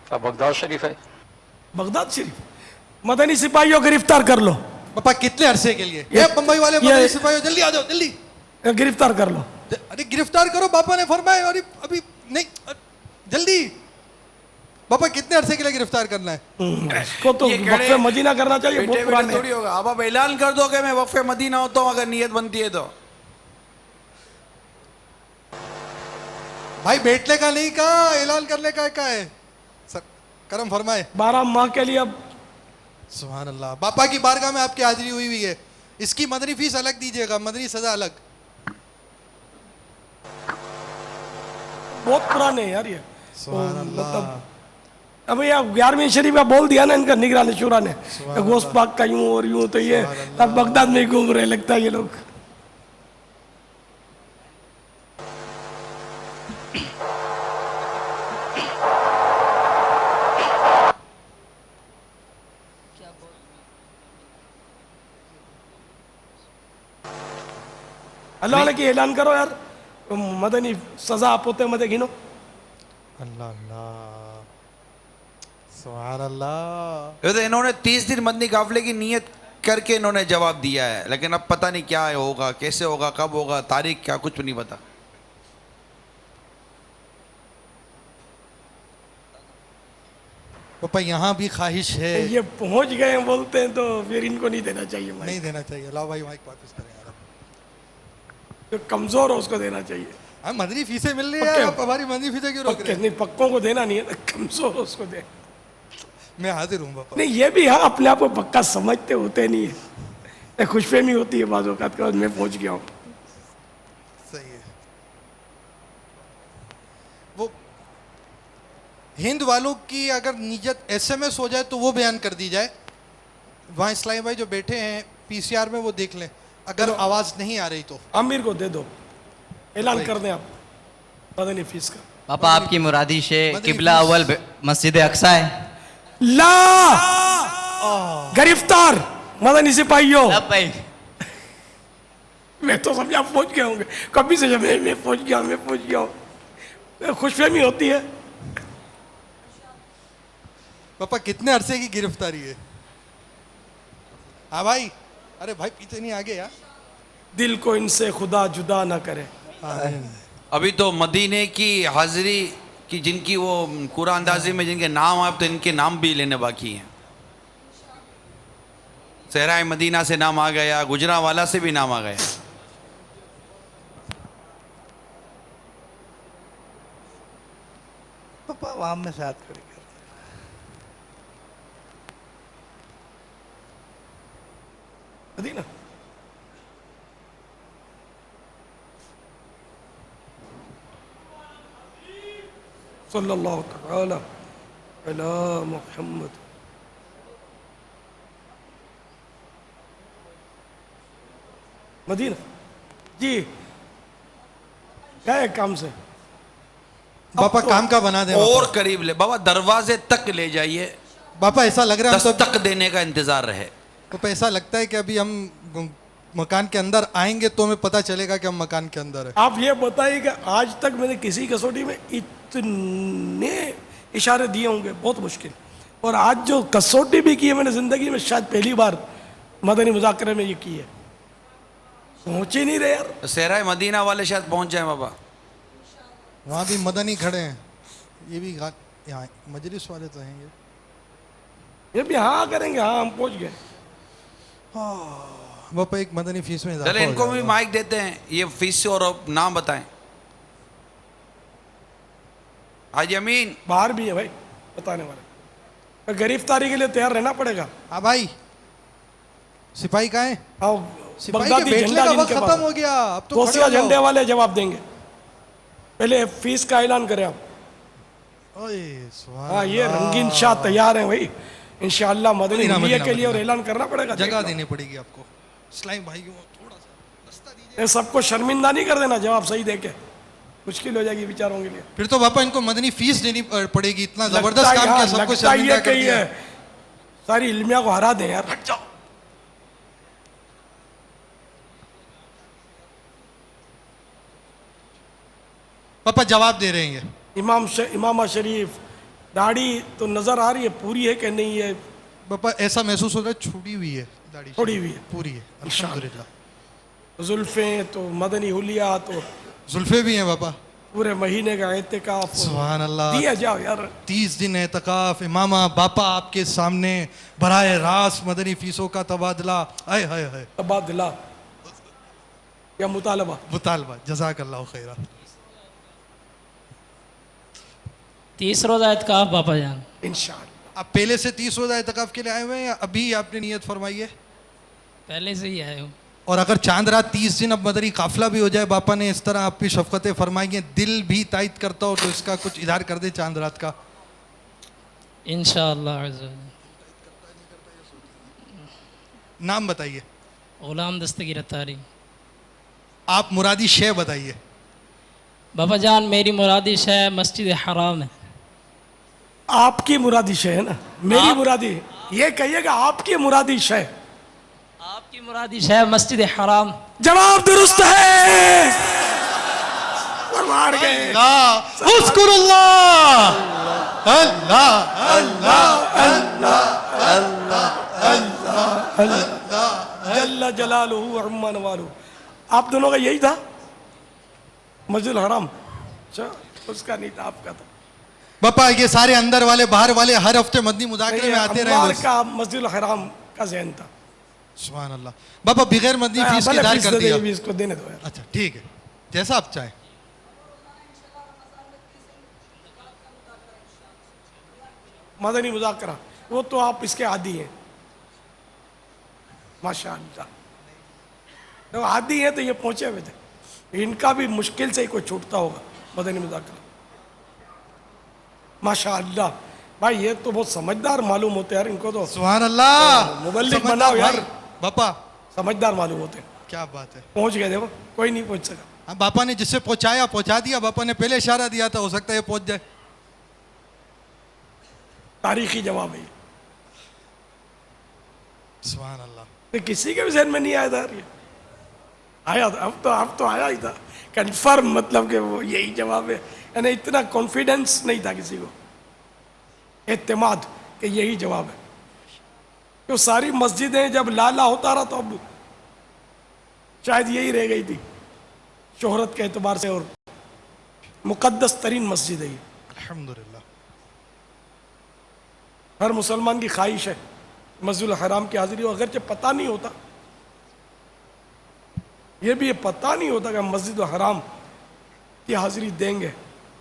अब बगदाद शरीफ है। बगदाद शरीफ, मदनी सिपाहियों गिरफ्तार कर लो। पापा कितने अरसे के लिए? ये बम्बई वाले मदनी सिपाहियों जल्दी आ जाओ, जल्दी गिरफ्तार कर लो। अरे गिरफ्तार करो, पापा ने फरमाया। और अभी नहीं, जल्दी। पापा कितने अरसे के लिए गिरफ्तार करना है? इसको तो वक्फ मदीना करना चाहिए, बहुत पुराने थोड़ी होगा। अब आप ऐलान कर दो कि मैं वक्फ मदीना होता हूँ, अगर नीयत बनती है तो। भाई बैठने का नहीं कहा, ऐलान करने का है सर, करम फरमाए। 12 माह के लिए अब सुभान अल्लाह। बापा की बारगाह में आपकी हाजिरी हुई हुई है, इसकी मदनी फीस अलग दीजिएगा, मदनी सजा अलग। बहुत पुराने हैं यार ये। सुभान अल्लाह। अभी आप 11वीं शरीफ का बोल दिया ना इनका निगरानी शुरा ने, गोश्त पाक का यूं और यूं, तो ये अब बगदाद में घूम रहे लगता है ये लोग। अल्लाह की ऐलान करो यार, मदनी सजा आप होते मदे गिनो। अल्लाह अल्लाह, सुभान अल्लाह। ये तो इन्होंने 30 दिन मदनी काफले की नीयत करके इन्होंने जवाब दिया है, लेकिन अब पता नहीं क्या होगा, कैसे होगा, कब होगा, तारीख क्या, कुछ भी नहीं पता। पापा यहाँ भी ख्वाहिश है। ये पहुंच गए हैं बोलते हैं तो फिर इनको नहीं देना चाहिए माइक। नहीं देना चाहिए। लाओ भाई माइक वापस करें यार। जो कमजोर हो उसको देना चाहिए। हम मदनी फीसें मिल रही है, आप हमारी मदनी फीसें क्यों रोक रहे हैं? नहीं, पक्कों को देना नहीं है, कमजोर हो उसको दे। मैं हाजिर हूँ पापा। नहीं, ये भी हाँ अपने आप को पक्का समझते होते नहीं है, खुशफहमी होती है बाज़ औक़ात के बाद मैं पहुंच गया हूँ। सही है। वो हिंद वालों की अगर नीयत SMS हो जाए तो वो बयान कर दी जाए। वहाँ इस्लामी भाई जो बैठे हैं PCR में, वो देख लें, अगर आवाज़ नहीं आ रही तो आमिर को दे दो, ऐलान कर दें आप मदनी फीस का। पापा आपकी मुरादी शे किबला अव्वल मस्जिद अक्सा है। ला गिरफ्तार मदनी सिपाहियों। मैं तो समझा पहुंच गए होंगे कभी से, जब मैं पहुंच गया हूँ। खुशफहमी होती है। पापा कितने अरसे की गिरफ्तारी है? हाँ भाई, अरे भाई पीछे नहीं, आगे यार। दिल को इनसे खुदा जुदा ना करे। अभी तो मदीने की हाजिरी की जिनकी वो कुरा अंदाजी में जिनके नाम आए, तो इनके नाम भी लेने बाकी हैं। सहराए मदीना से नाम आ गया, गुजरावाला से भी नाम आ गया। पापा वहाँ में साथ खड़े मदीना सल्लल्लाहु तआला अला मुहम्मद। मदीना जी गए काम से। बापा काम का बना दे और करीब ले बाबा, दरवाजे तक ले जाइए। बापा ऐसा लग रहा है हम तो तक देने का इंतजार रहे। पापा ऐसा लगता है कि अभी हम मकान के अंदर आएंगे तो हमें पता चलेगा कि हम मकान के अंदर है। आप ये बताइए कि आज तक मैंने किसी कसौटी में इतने इशारे दिए होंगे, बहुत मुश्किल। और आज जो कसौटी भी की है मैंने ज़िंदगी में, शायद पहली बार मदनी मुज़ाकरे में ये की है। पहुँच ही नहीं रहे यार। सहराए मदीना वाले शायद पहुंच जाए बाबा। वहाँ भी मदनी खड़े हैं, ये भी यहाँ मजलिस वाले तो हैं ये भी हाँ करेंगे, हाँ हम पहुँच गए। बापा एक मदनी फीस में चले इनको भी माइक देते हैं, ये फीस से और नाम बताएं। हाजी अमीन बाहर भी है भाई बताने वाले, गिरफ्तारी के लिए तैयार रहना पड़ेगा। हाँ भाई, सिपाही कहाँ हैं? आओ, सिपाही बगदादी के बैठने झंडा का जिनके वक्त पास खत्म हो गया, अब तो कोसिया खड़े हो जाओ। झंडे वाले जवाब देंगे। पहले फीस का ऐलान करें आप. ओए सुभान हाँ, ये अल्लाह। रंगीन शाह तैयार हैं भाई इंशाअल्लाह मदनी मदीना, हुलिया मदीना, के लिए, और मदीना। ऐलान करना पड़ेगा. जगह देख देनी पड़ेगी आपको. इस्लामी भाइयों थोड़ा सा रास्ता दीजिए. लो. ये सबको शर्मिंदा नहीं कर देना जवाब सही देके, मुश्किल हो जाएगी बेचारों के लिए. फिर तो पापा इनको मदनी फीस देनी पड़ेगी. इतना लगता जबरदस्त काम है, किया, हाँ, सबको लगता शर्मिंदा ये कर कि दिया. ये सारी इल्मिया को हरा दें यार. हट जाओ. पापा जवाब दे रहे हैं ये. इमामा शरीफ दाढ़ी तो नजर आ रही है, पूरी है कि नहीं है? पापा ऐसा महसूस हो रहा है छुड़ी हुई है दाढ़ी. छोड़ी हुई है. पूरी है अल्हम्दुलिल्लाह. जुल्फे तो मदनी हुलिया तो जुल्फे भी हैं पापा. पूरे महीने का एहतिकाफ. सुभान अल्लाह. दिया जाओ यार. 30 दिन एतकाफ. इमामा बापा आपके सामने बराह रास्त मदनी फीसों का तबादला. आए हाय हाय. तबादला या मुतालबा? मुतालबा. जज़ाकल्लाहु खैरा. 30 रोज़ा एतकाफ बापा जान. इंशाअल्लाह. आप पहले से 30 रोज़ा एतकाफ के लिए आए हुए हैं या अभी आपने नियत फरमाई है? पहले से ही आए हूँ. और अगर चांद रात 30 दिन अब मदनी काफिला भी हो जाए, बापा ने इस तरह आप पे शफकतें फरमाई हैं, दिल भी तायद करता हो तो इसका कुछ इजहार कर दे चांद रात का. इंशाअल्लाह. नाम बताइए. ग़ुलाम दस्तगीर अत्तारी. आप मुरादी शे बताइए. बाबा जान मेरी मुरादी शह मस्जिद हराम है. आपकी मुरादी शय है ना, मेरी मुरादी. ये कहिएगा आपकी मुरादी शय. आपकी मुरादी शह मस्जिद हराम. जवाब दुरुस्त है. मार गए. उस्कुरुल्लाह. अल्लाह अल्लाह अल्लाह. जल्ला जलालुहु अम्मा नवालुहु. आप दोनों का यही था मस्जिद हराम? अच्छा, उसका नहीं था, आपका था. बापा ये सारे अंदर वाले बाहर वाले हर हफ्ते मदनी मुज़ाकरे में आते रहे. अम्मार बस. का मस्जिद हराम का ज़हन था. सुभान अल्लाह. बाबा बगैर मदनी फीस के भले इजहार फीस कर दे दिया. देंगे, इसको देने दो यार. अच्छा ठीक है, जैसा आप चाहें. मदनी मुज़ाकरा वो तो आप इसके आदी हैं माशाअल्लाह. तो आदी हैं तो ये पहुंचे हुए थे. इनका भी मुश्किल से ही कोई छूटता होगा मदनी मुज़ाकरा. माशाअल्लाह. भाई ये तो बहुत समझदार मालूम होते हैं यार. इनको तो सुभान अल्लाह. मुबल्लिग समझदार बनाओ यार. भाई. बापा समझदार मालूम होते हैं. क्या बात है. पहुंच गए. देखो कोई नहीं पहुंच सका. हाँ, बापा ने जिससे पहुंचाया पहुंचा दिया. बापा ने पहले इशारा दिया था, हो सकता है ये पहुंच जाए. तारीखी जवाब है ये. सुभान अल्लाह. तो किसी के भी जहन में नहीं आया था यार ये. आया था. अब तो आया ही था. कंफर्म मतलब कि वो यही जवाब है. यानी इतना कॉन्फिडेंस नहीं था किसी को, एतमाद कि यही जवाब है. तो सारी मस्जिदें जब लाला होता रहा तो अब शायद यही रह गई थी शोहरत के एतबार से. और मुकद्दस तरीन मस्जिद है ये. अल्हम्दुलिल्लाह. हर मुसलमान की ख्वाहिश है मस्जिद हराम की हाजिरी हो. अगरचे पता नहीं होता, ये भी ये पता नहीं होता कि मस्जिद हराम की हाजिरी देंगे.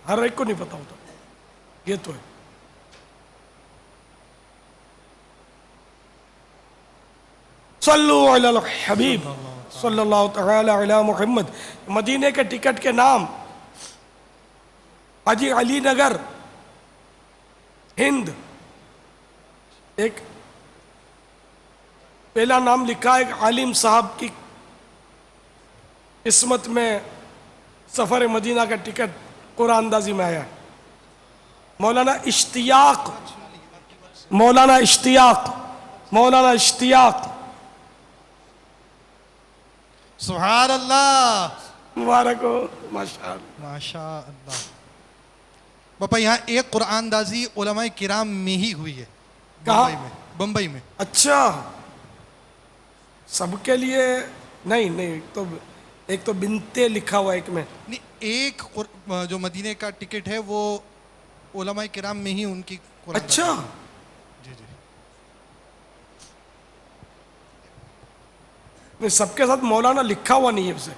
हर एक को नहीं पता होता. ये तो है. सल्लु अलल हबीब सल्लल्लाहु तआला अला मुहम्मद. मदीने के टिकट के नाम हाजी अली नगर हिंद. एक पहला नाम लिखा है. एक आलिम साहब की किस्मत में सफ़र मदीना का टिकट कुरान अंदाजी में आया है. मौलाना इश्तियाक. मौलाना इश्तियाक. मौलाना इश्तियाक. सुभान अल्लाह. मुबारक हो. माशाअल्लाह. माशाअल्लाह. बापा यहाँ एक कुरान अंदाजी उलमाए किराम में ही हुई है. कहाँ? बम्बई में. बम्बई में. अच्छा, सबके लिए नहीं. नहीं तो एक तो बिनते लिखा हुआ एक में. नहीं, एक जो मदीने का टिकट है वो उलमाए किराम में ही उनकी कुरान अच्छा. जी जी. नहीं, सबके साथ मौलाना लिखा हुआ नहीं है उसे.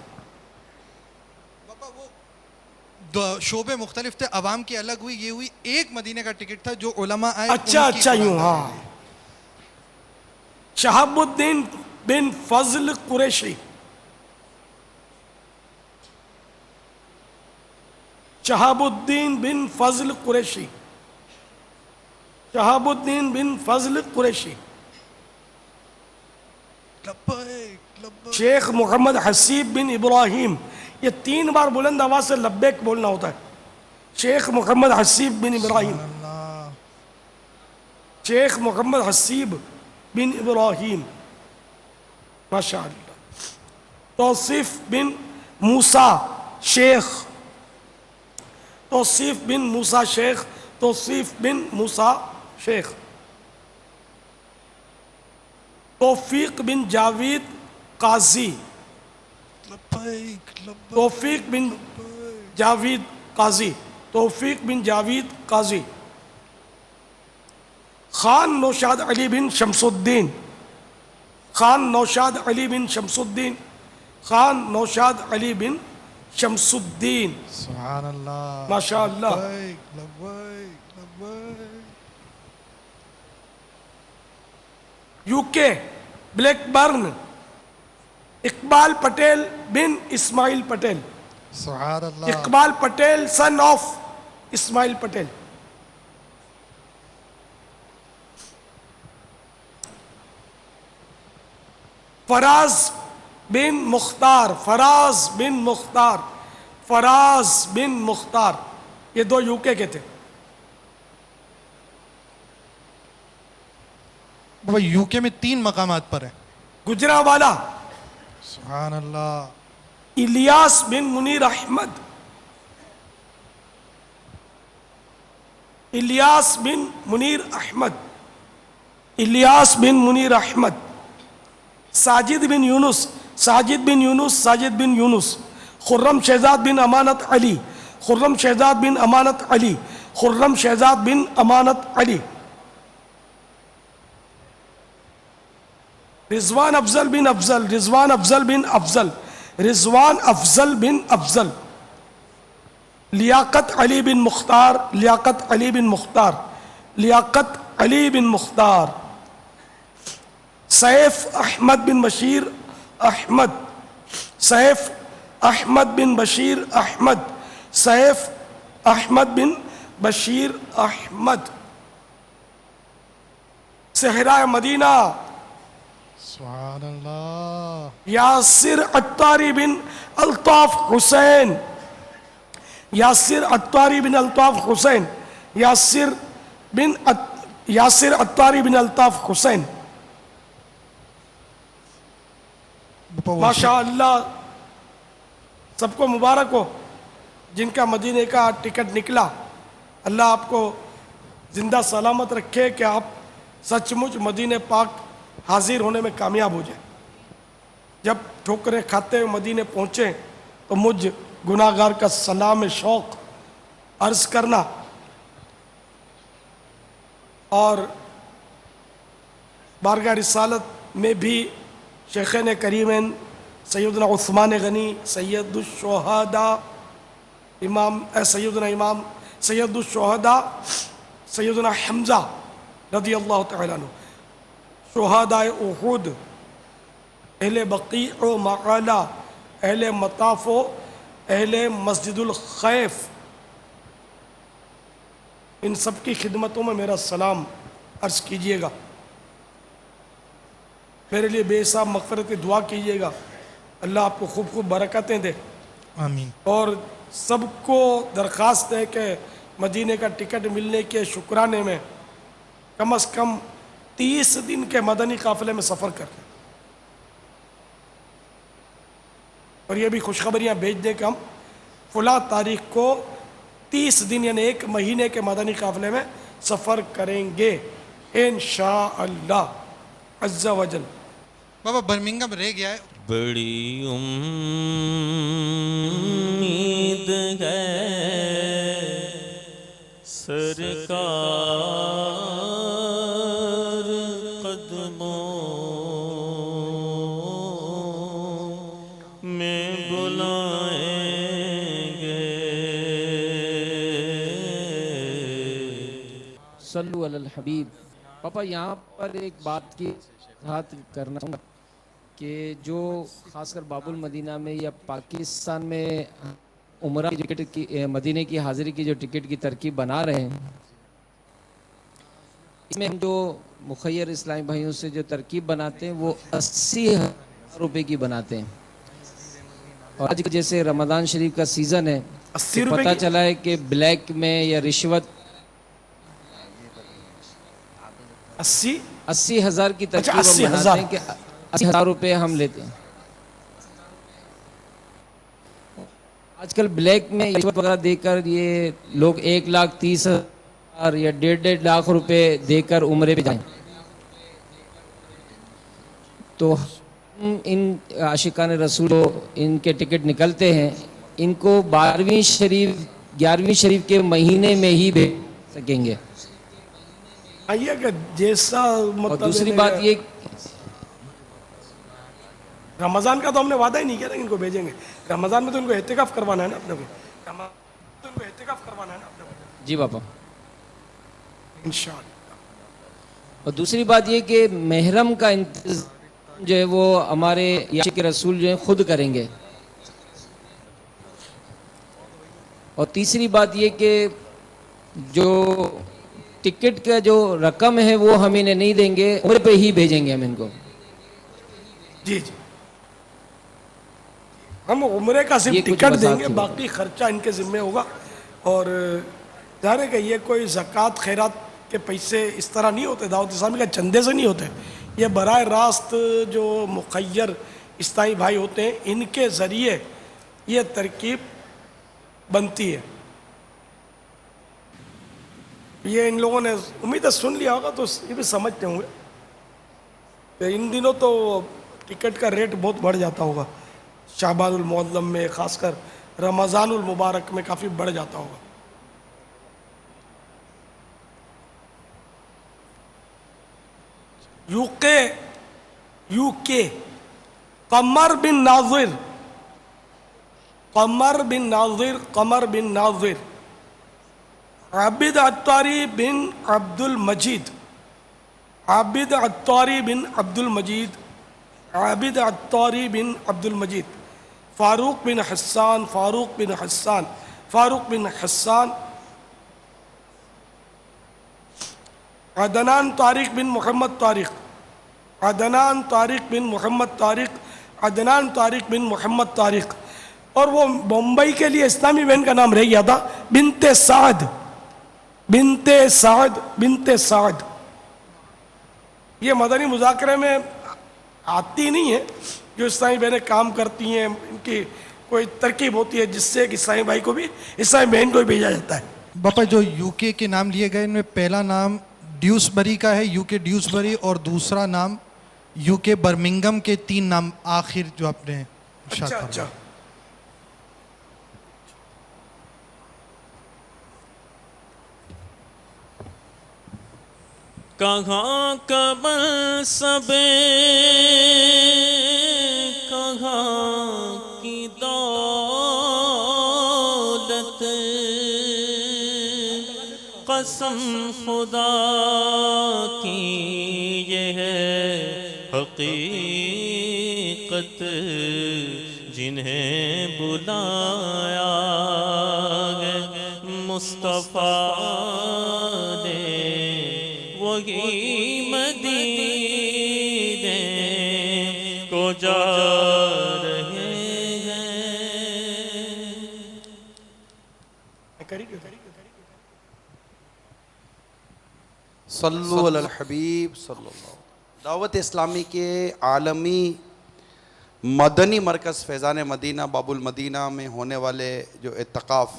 शोबे मुख्तलिफ थे. अवाम की अलग हुई, ये हुई. एक मदीने का टिकट था जो उलमा आए. अच्छा उनकी अच्छा. यूं कुरान हाँ. शहाबुद्दीन बिन फजल कुरैशी. शहाबुद्दीन बिन फजल कुरैशी, शहाबुद्दीन बिन फजल कुरैशी। शेख मोहम्मद हसीब बिन इब्राहिम, ये 3 बार बुलंद आवाज से लब्बैक बोलना होता है। शेख मोहम्मद हसीब बिन इब्राहिम, शेख मोहम्मद हसीब बिन इब्राहिम, माशाअल्लाह। तौसीफ बिन मूसा शेख, तौसीफ बिन मूसा शेख, तौसीफ बिन मूसा शेख। तौफीक बिन जावेद काजी, तौफीक बिन जावेद काजी, तौफीक बिन जावेद काजी। खान नौशाद अली बिन शमसुद्दीन, खान नौशाद अली बिन शमसुद्दीन, खान नौशाद अली बिन शमसुद्दीन। सुभान अल्लाह, माशाअल्लाह। यूके ब्लैकबर्न इकबाल पटेल बिन इस्माइल पटेल, सुभान अल्लाह। Iqbal Patel son of Ismail Patel. फराज बिन मुख्तार, फराज बिन मुख्तार, फराज बिन मुख्तार, ये 2 यूके के थे। बाबा यूके में 3 मकामात पर है। गुजरावाला सुभान अल्लाह। इलियास बिन मुनीर अहमद, इलियास बिन मुनीर अहमद, इलियास बिन मुनीर अहमद। साजिद बिन यूनुस, साजिद बिन यूनुस, साजिद बिन यूनुस। खुर्रम शहजाद बिन अमानत अली, खुर्रम शहजाद बिन अमानत अली, खुर्रम शहजाद बिन अमानत अली। रिजवान अफजल बिन अफजल, रिजवान अफजल बिन अफजल, रिजवान अफजल बिन अफजल। लियाकत अली बिन मुख्तार, लियाकत अली बिन मुख्तार, लियाकत अली बिन मुख्तार। सैफ अहमद बिन बशीर अहमद, सैफ अहमद बिन बशीर अहमद, सैफ अहमद बिन बशीर अहमद। सहरा मदीना, सुभान अल्लाह। यासिर अत्तारी बिन अल्ताफ हुसैन, यासिर अत्तारी बिन अल्ताफ हुसैन, यासिर अत्तारी बिन अल्ताफ हुसैन। माशाअल्लाह, सबको मुबारक हो जिनका मदीने का टिकट निकला। अल्लाह आपको जिंदा सलामत रखे कि आप सचमुच मदीने पाक हाजिर होने में कामयाब हो जाए। जब ठोकरें खाते हुए मदीने पहुँचे तो मुझ गुनाहगार का सलाम शौक़ अर्ज़ करना और बारगाह रिसालत में भी शेखन करीमन सैयदना उस्मान गनी, सैयदुश्शुहदा इमाम सैयदना इमाम सैयदुश्शुहदा सैयदना हमज़ा रज़ी अल्लाह तआला अन्हु, शुहदाए उहुद, अहले बक़ी व मआला, अहले मताफ़, अहले मस्जिदुल खैफ, इन सब की खिदमतों में मेरा सलाम अर्ज़ कीजिएगा। मेरे लिए बेहिसाब मग़फ़िरत की दुआ कीजिएगा। अल्लाह आपको खूब खूब बरकतें दे। आमीन। और सबको दरख्वास्त है कि मदीने का टिकट मिलने के शुक्राने में कम से कम 30 दिन के मदनी काफ़िले में सफ़र कर लें। और ये भी खुशखबरियाँ भेज दें कि हम फला तारीख को 30 दिन यानी 1 महीने के मदनी काफ़िले में सफ़र करेंगे इंशाअल्लाह अज़्ज़ा वजल। बाबा बर्मिंघम रह गया है। बड़ी उम्मीद है सरकार कदमों में बुलाएंगे। सल्लु अलल हबीब। पापा यहाँ पर एक बात की बात करना चाहूँगा कि जो ख़ासकर बाबुल मदीना में या पाकिस्तान में उमरा की टिकट की मदीने की हाज़िरी की जो टिकट की तरकीब बना रहे हैं, इसमें हम जो मुखैर इस्लामी भाइयों से जो तरकीब बनाते हैं वो 80,000 रुपये की बनाते हैं। और आज जैसे रमज़ान शरीफ का सीज़न है, 80 तो रुपये पता की? चला है कि ब्लैक में या रिश्वत 80,000 की तरकीब हम 80,000 बनाते हैं कि 80,000 रुपये हम लेते हैं। आजकल ब्लैक में रिश्वत वगैरह देकर ये लोग 1,30,000 या 1.5 लाख रुपए देकर उम्रे पे जाएं। तो हम इन आशिकान रसूल जो इनके टिकट निकलते हैं, इनको 12वीं शरीफ 11वीं शरीफ के महीने में ही भेज सकेंगे। आइए कि जैसा और मतलब दूसरी बात ये, रमज़ान का तो हमने वादा ही नहीं किया ना इनको भेजेंगे। रमज़ान में तो इनको एहतिकाफ करवाना है ना अपने को, रमज़ान में तो इनको एहतिकाफ करवाना है ना अपने को, जी पापा। इंशाअल्लाह। और दूसरी बात ये कि महरम का इंतज़ाम जो है वो हमारे आशिक रसूल जो है खुद करेंगे। और तीसरी बात ये कि जो टिकट का जो रकम है वो हम इन्हें नहीं देंगे, उम्र पे ही भेजेंगे हम इनको। जी जी, हम उम्रे का ये सिर्फ कुछ टिकट वजाहत देंगे, थी। बाकी खर्चा इनके ज़िम्मे होगा। और जाने कि ये कोई ज़कात खैरात के पैसे इस तरह नहीं होते, दावत इस्लामी का चंदे से नहीं होते। ये बराह रास्त जो मुखय्यर इस्लामी भाई होते हैं, इनके ज़रिए ये तरकीब बनती है। ये इन लोगों ने उम्मीद है सुन लिया होगा, तो ये भी समझते होंगे कि इन दिनों तो टिकट का रेट बहुत बढ़ जाता होगा। शाबानुल मुअल्लम में, ख़ासकर रमज़ानुल मुबारक में काफ़ी बढ़ जाता होगा। यूके कमर बिन नाज़िर आबिद अत्तारी बिन अब्दुल मजीद फारूक बिन हस्सान अदनान तारिक बिन मोहम्मद तारिक। और वो मुंबई के लिए इस्लामी बहन का नाम रह गया था, बिनते साद। ये मदनी मुज़ाकरे में आती नहीं है, जो इस्लामी बहनें काम करती हैं, इनकी कोई तरकीब होती है जिससे एक इस्लामी भाई को भी, इस्लामी बहन को भी भेजा जाता है। बापा जो यूके के नाम लिए गए, इनमें पहला नाम ड्यूसबरी का है, यूके ड्यूसबरी, और दूसरा नाम यूके बर्मिंगम के 3 नाम आखिर जो आपने इरशाद अच्छा फरमाया। अच्छा, कहाँ कमल सबे कहाँ की दौलत, कसम खुदा की ये है हकीकत, जिन्हें बुलाया है मुस्तफ़ा ने, वही मदीने को जा रहे हैं। सल्लु अलल हबीब सल्लल्लाहु। दावत इस्लामी के आलमी मदनी मरकज़ फैज़ान मदीना बाबुल मदीना में होने वाले जो इत्तकाफ़,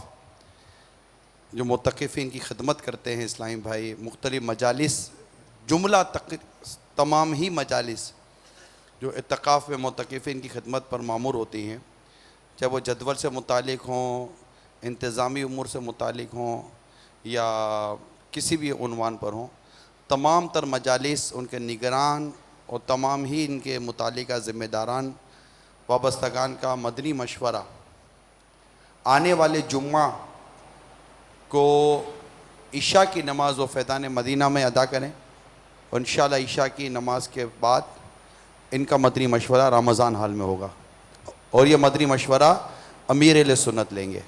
जो मुतक़िफ़ीन की खिदमत करते हैं इस्लामी भाई, मुख्तलिफ़ मजालिस, जुमला तमाम ही मजालिस जो इत्तकाफ़ में मुतक़िफ़ीन की खिदमत पर मामूर होती हैं, चाहे वो जदवल से मुतालिक हों, इंतज़ामी उमूर से मुतालिक हों, या किसी भी उन्वान पर हों, तमाम तर मजालिस, उनके निगरान और तमाम ही इनके मुतालिका ज़िम्मेदारान वाबस्तगान का मदनी मशवरा आने वाले जुम्मा को इशा की नमाज़ व फैज़ान मदीना में अदा करें, और इंशाअल्लाह इशा की नमाज के बाद इनका मदनी मशवरा रमज़ान हाल में होगा। और ये मदनी मशवरा امیر اہل سنت لیں گے.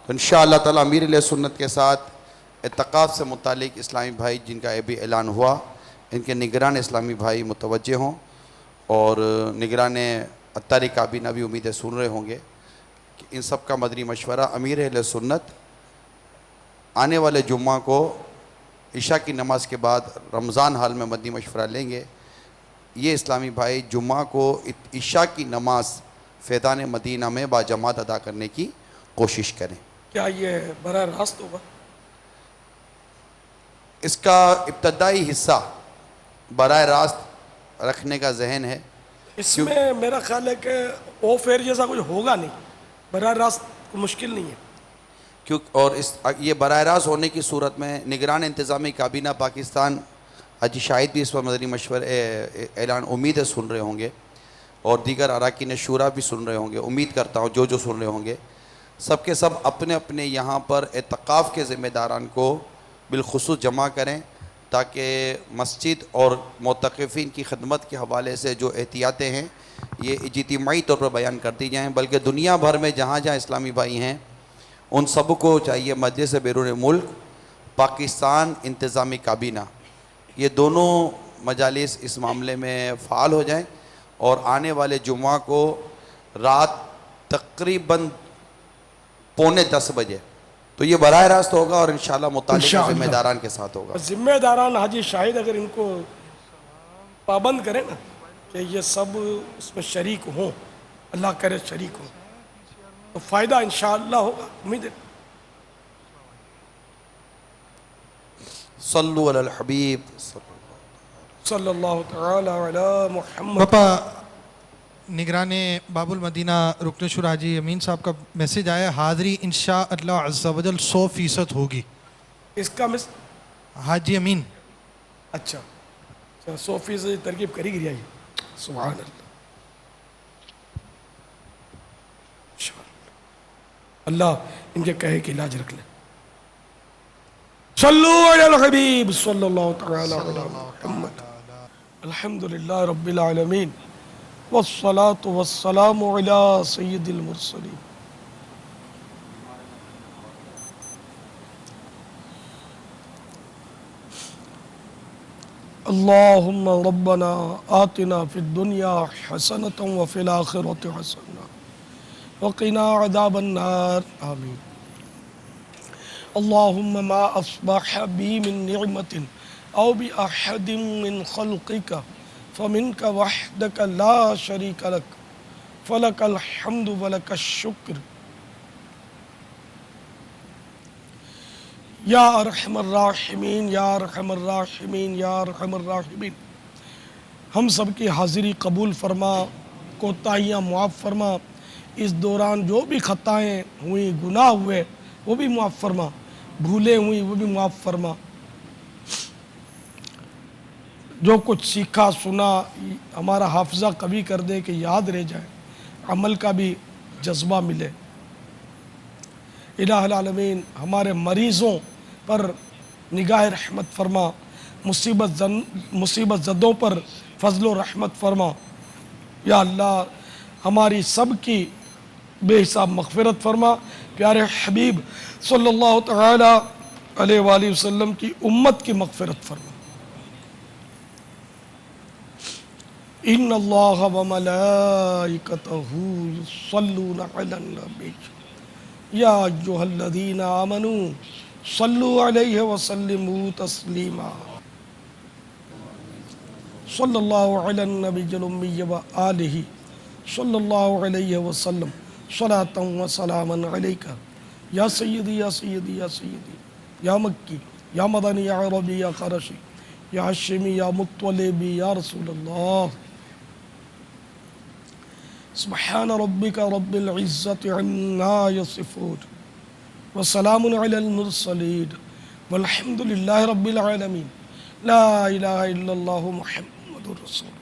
تو انشاءاللہ تعالی امیر اہل سنت کے ساتھ اعتکاف سے متعلق اسلامی بھائی جن کا ابھی اعلان ہوا ان کے نگران اسلامی بھائی متوجہ ہوں, اور نگران اتاری کابینہ بھی امیدیں سن رہے ہوں گے کہ ان سب کا مدنی مشورہ امیر اہل سنت آنے والے جمعہ کو عشاء کی نماز کے بعد رمضان حال میں مدنی مشورہ لیں گے. یہ اسلامی بھائی جمعہ کو عشاء کی نماز فیضان مدینہ میں باجماعت ادا کرنے کی کوشش کریں. کیا یہ براہ راست ہوگا؟ اس کا ابتدائی حصہ براہ راست رکھنے کا ذہن ہے. اس میں میرا خیال ہے کہ آف ایئر جیسا کچھ ہوگا نہیں, براہ راست مشکل نہیں ہے. اور یہ براہ راست ہونے کی صورت میں نگران انتظامی کابینہ پاکستان حاجی شاہد بھی اس پر مدنی مشورے اعلان امیدیں سن رہے ہوں گے, اور دیگر اراکین شورا بھی سن رہے ہوں گے. امید کرتا ہوں جو سن رہے ہوں گے سب کے سب اپنے اپنے یہاں پر اعتکاف کے ذمہ داران کو بالخصوص جمع کریں, تاکہ مسجد اور معتکفین کی خدمت کے حوالے سے جو احتیاطیں ہیں یہ اجتماعی طور پر بیان کر دی جائیں. بلکہ دنیا بھر میں جہاں جہاں اسلامی بھائی ہیں ان سب کو چاہیے مجلس بیرون ملک, پاکستان انتظامی کابینہ, یہ دونوں مجالس اس معاملے میں فعال ہو جائیں, اور آنے والے جمعہ کو رات تقریباً 9:45 بجے تو یہ براہ راست ہوگا, اور انشاءاللہ متعلقہ ذمہ داران کے ساتھ ہوگا. ذمہ داران حاجی شاہد اگر ان کو پابند کریں نا کہ یہ سب اس میں شریک ہوں, اللہ کرے شریک ہوں, تو فائدہ انشاءاللہ ہوگا. امید ہے. صلو علی الحبیب صلی اللہ تعالی علی محمد. باپا نگران باب المدینہ رکن شورا حاجی امین صاحب کا میسیج آیا, حاضری انشاءاللہ عز و جل 100% ہوگی. اس کا حاجی امین اچھا 100% ترکیب کری گئی. سبحان اللہ. اللہ ان کے کہے کہ علاج رکھ لے. صلو علی الحبیب صلی اللہ تعالی علی محمد. الحمدللہ رب العالمین والصلاة والسلام علی سید المرسلین. اللہم ربنا آتنا فی الدنیا حسنة وفی الآخرة حسنة وقنا عذاب النار. آمین. اللہم ما اصبح بی من نعمت او بأحد من خلقک فمنک وحدک لا شریک لک فلک الحمد ولک الشکر. یا ارحم الراحمین یا ارحم الراحمین یا ارحم الراحمین. ہم سب کی حاضری قبول فرما, کوتاہیاں معاف فرما. اس دوران جو بھی خطائیں ہوئیں, گناہ ہوئے وہ بھی معاف فرما, بھولیں ہوئیں وہ بھی معاف فرما. جو کچھ سیکھا سنا ہمارا حافظہ قوی کر دے کہ یاد رہ جائے, عمل کا بھی جذبہ ملے. الہ العالمین ہمارے مریضوں پر نگاہ رحمت فرما, مصیبت زدوں پر فضل و رحمت فرما. یا اللہ ہماری سب کی بے حساب مغفرت فرما. پیارے حبیب صلی اللہ تعالی علیہ وآلہ وسلم کی امت کی مغفرت فرما. ان اللہ وملائکتہ یصلون علی النبی یا ایھا الذین آمنوا صلوا علیہ وسلموا تسلیما. صلی اللہ علی النبی الامی وآلہ صلی اللہ علیہ وسلم صلاۃ و سلاما علیک یا سیدی یا سیدی یا سیدی یا مکی یا مدنی یا عربی یا قرشی یا ہاشمی یا مطلبی یا رسول اللہ. سبحان ربک رب العزت عما یصفون وسلام علی المرسلین والحمد للہ رب العالمین. لا الہ الا اللہ محمد رسول